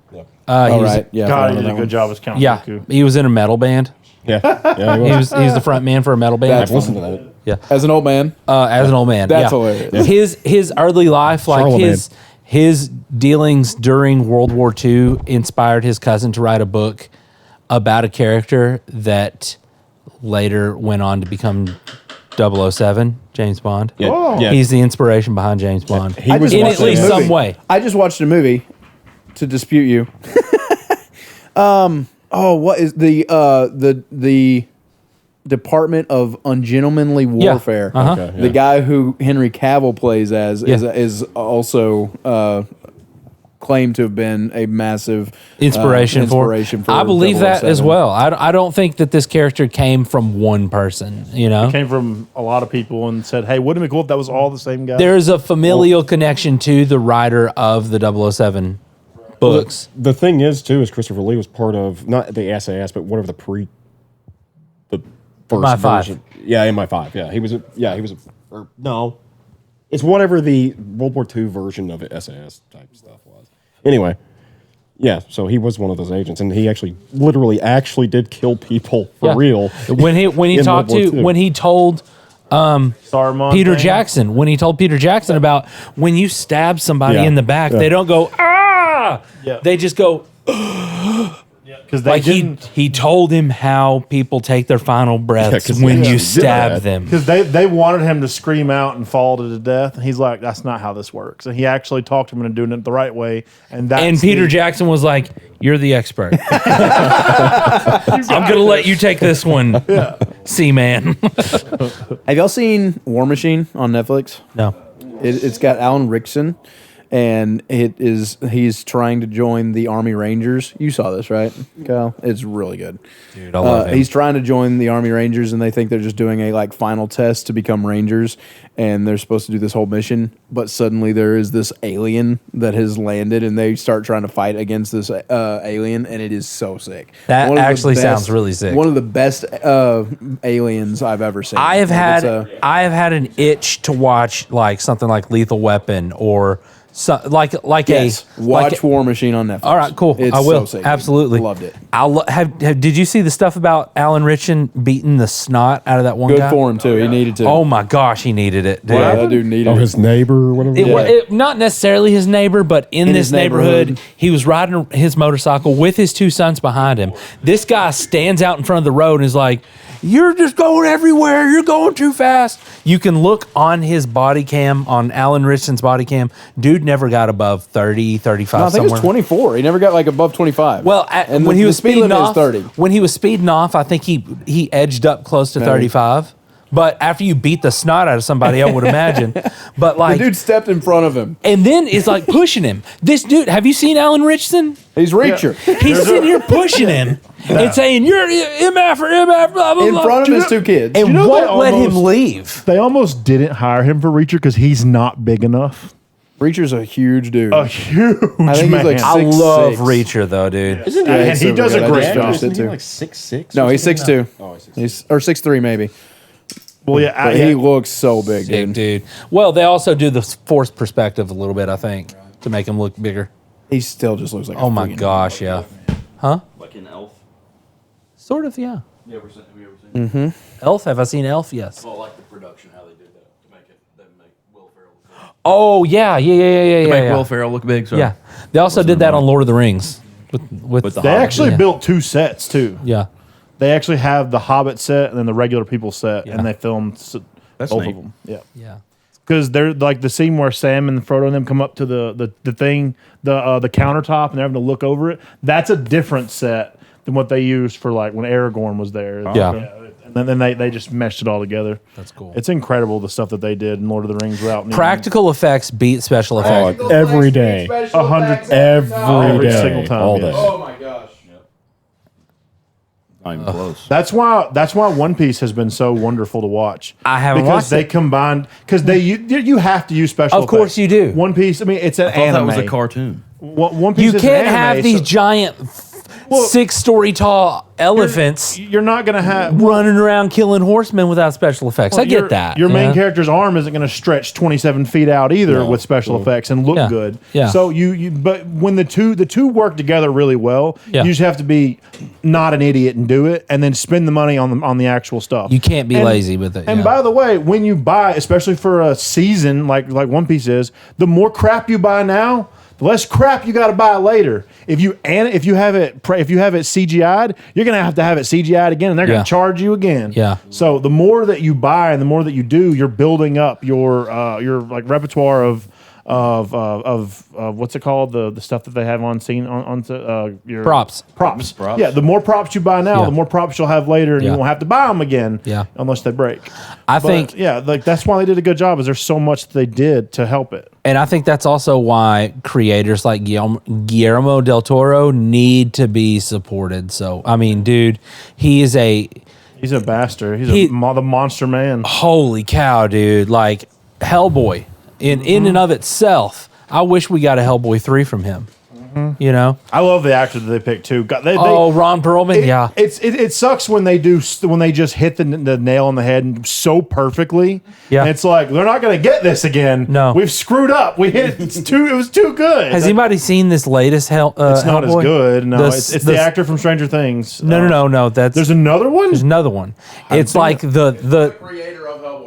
Oh, he was- right. Yeah. God, I he remember did a that good one. job as Count Yeah, Dooku. he was in a metal band. Yeah, yeah, he He was. was the front man for a metal band. I've listened to that. Yeah, As an old man. as an old man. That's yeah. hilarious. His early life, like Charlemagne. his dealings during World War II, inspired his cousin to write a book about a character that later went on to become 007, James Bond. Yeah, Oh. yeah. He's the inspiration behind James Bond. He I was just in watched at least a movie. some way. I just watched a movie to dispute you. What is the Department of Ungentlemanly Warfare? uh-huh. Okay, The yeah. guy who Henry Cavill plays as is also claimed to have been a massive Inspiration for. I believe that as 007. well. I don't think that this character came from one person. You know, Came from a lot of people and said, "Hey, wouldn't it be cool if that was all the same guy?" there's a familial connection to the writer of the 007 books. The thing is, too, is Christopher Lee was part of not the SAS, but whatever the first MI5. version. Yeah, MI5. Yeah, he was. No, it's whatever the World War II version of it, SAS type stuff was. Anyway, yeah. So he was one of those agents, and he literally did kill people for Yeah. real. When he in talked World to War II. when he told Saruman Peter thing. Jackson, when he told Peter Jackson about when you stab somebody Yeah. in the back, Yeah. they don't go ah. Yeah. They just go because they like didn't. he told him how people take their final breaths 'cause when they you did stab that. them. Because they wanted him to scream out and fall to the death, and he's like, "That's not how this works." And he actually talked him into doing it the right way, and that's And Peter the- Jackson was like, "You're the expert. I'm gonna let you take this one, C-Man." Have y'all seen War Machine on Netflix? No. It's got Alan Rickson, and he's trying to join the Army Rangers. You saw this, right, Kyle? It's really good. Dude, I love him. He's trying to join the Army Rangers, and they think they're just doing a final test to become Rangers, and they're supposed to do this whole mission. But suddenly there is this alien that has landed, and they start trying to fight against this alien, and it is so sick. That One of the actually best- sounds really sick. One of the best aliens I've ever seen. I have Like, had an itch to watch like something like Lethal Weapon or like yes, watch like a- War Machine on Netflix. All right, cool. It's I will so sick. absolutely Loved it. Did you see the stuff about Alan Ritchson beating the snot out of that one Good guy? for him too. He needed to. Oh my gosh, he needed it, dude. yeah, that dude needed Oh, it. his neighbor or whatever. Not necessarily his neighbor, but in this his neighborhood, neighborhood. he was riding his motorcycle with his two sons behind him. This guy stands out in front of the road and is like, "You're just going everywhere. You're going too fast." You can look on his body cam, on Alan Richson's body cam. Dude never got above 30, 35 No, I think it somewhere. was 24. He never got above 25. Well, and when he was speed speeding limit is off, 30. when he was speeding off, I think he edged up close to Maybe. 35. But after you beat the snot out of somebody, I would imagine. But like, The dude stepped in front of him. and then is like pushing him. This dude, have you seen Alan Richardson? He's Reacher. He's sitting here pushing him and saying, "You're MF or MF," blah, blah, In blah. front of his two kids. and You know won't they let him almost- leave. They almost didn't hire him for Reacher because he's not big enough. Reacher's a huge dude. A huge I think man. he's like I 6'6". love Reacher though, dude. Isn't Yeah, and he's he so does good. a I great just job. finished it Isn't he too. like 6'6"? No, he's 6'2". Oh, he's 6'2". He's or 6'3" maybe. Well, yeah, But he looks so big, Sick, dude. dude. Well, they also do the forced perspective a little bit, I think, to make him look bigger. He still just looks like. Oh a my freaking- gosh, yeah. Huh? Like in Elf. Sort of, yeah. Have you ever seen? Elf? Have I seen Elf? Yes. Well, like the production, how they did that to make Will Ferrell look big. Oh yeah, yeah. Make yeah. Will Ferrell look big. Sorry. Yeah, they also did that on Lord of the Rings with the They Hobbit. actually Yeah. built two sets too. Yeah, They actually have the Hobbit set and then the regular people set, Yeah. and they filmed That's both neat. of them. Yeah, yeah. because they're like the scene where Sam and Frodo and them come up to the thing, the countertop, and they're having to look over it. That's a different set than what they used for like when Aragorn was there. Yeah. And then they just meshed it all together. That's cool. It's incredible the stuff that they did in Lord of the Rings route. Practical effects beat special effects. Oh, every day. 100 Every every day. single time. All yes. day. Oh my gosh. Not even close. That's why One Piece has been so wonderful to watch. I haven't because watched they it. combined because you have to use special. Of course effects. you do. One Piece. I mean, it's an I thought anime. that was a cartoon. One Piece You is an can't anime, have these so giant 6-story tall elephants You're not gonna have running around killing horsemen without special effects. I get that. Your main yeah. character's arm isn't going to stretch 27 feet out either with special effects and look Yeah. good. Yeah. So but when the two work together really well, Yeah. you just have to be not an idiot and do it, and then spend the money on the actual stuff. You can't be lazy with it. And yeah. by the way, when you buy, especially for a season like One Piece is, the more crap you buy now, the less crap you got to buy later. If you have it CGI'd, you're gonna have it CGI'd again, and they're Yeah. gonna charge you again. Yeah. So the more that you buy and the more that you do, you're building up your like repertoire of what's it called, the stuff that they have on scene on your Props. props. Yeah, the more props you buy now, Yeah. the more props you'll have later, and you Yeah. won't have to buy them again. Yeah. Unless they break. I But, think yeah, like that's why they did a good job. Is there's so much that they did to help it. And I think that's also why creators like Guillermo del Toro need to be supported. So, I mean, dude, he's a bastard. He's He- the monster man. holy cow, dude. Like Hellboy in and of itself. I wish we got a Hellboy 3 from him. You know? I love the actor that they picked too. God, Ron Perlman, yeah. It sucks when they just hit the nail on the head so perfectly. Yeah. And it's like they're not going to get this again. No. We've screwed up. We hit it. It was too good. Has anybody seen this latest It's not as Hellboy? good. No, The- it's the actor from Stranger Things. No. That's There's another one. There's another one. It's like the Creator of Hellboy.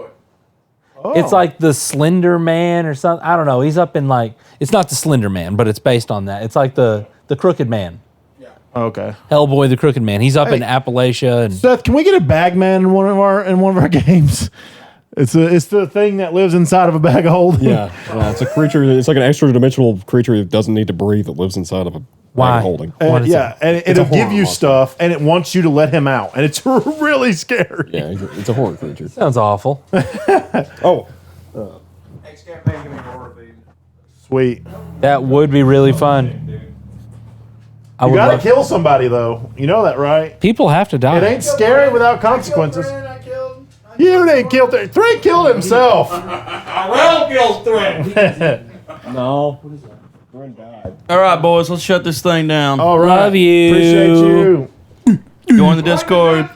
It's like the Slender Man or something. I don't know. He's up in like it's not the Slender Man, but it's based on that. It's like the Crooked Man. Okay. Hellboy the Crooked Man. He's up in Appalachia and Seth, can we get a Bagman in one of our games? It's the thing that lives inside of a bag of holding. Yeah, it's a creature. It's like an extra dimensional creature that doesn't need to breathe that lives inside of a Why? bag of holding. And, yeah, and it'll a horror give you monster. stuff, and it wants you to let him out, and it's really scary. Yeah, it's a horror creature. sounds awful. Oh, Sweet. That would be really fun. I You would gotta love- kill somebody though. You know that, right? People have to die. It ain't scary without consequences. You didn't kill him. Three killed himself. no. All right, boys, let's shut this thing down. All right. Love you. Appreciate you. Join the Discord.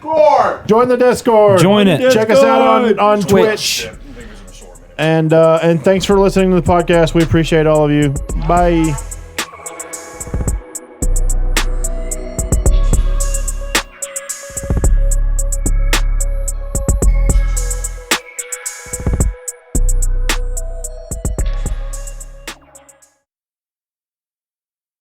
Join the Discord. Join it. Check us out on Twitch. And thanks for listening to the podcast. We appreciate all of you. Bye.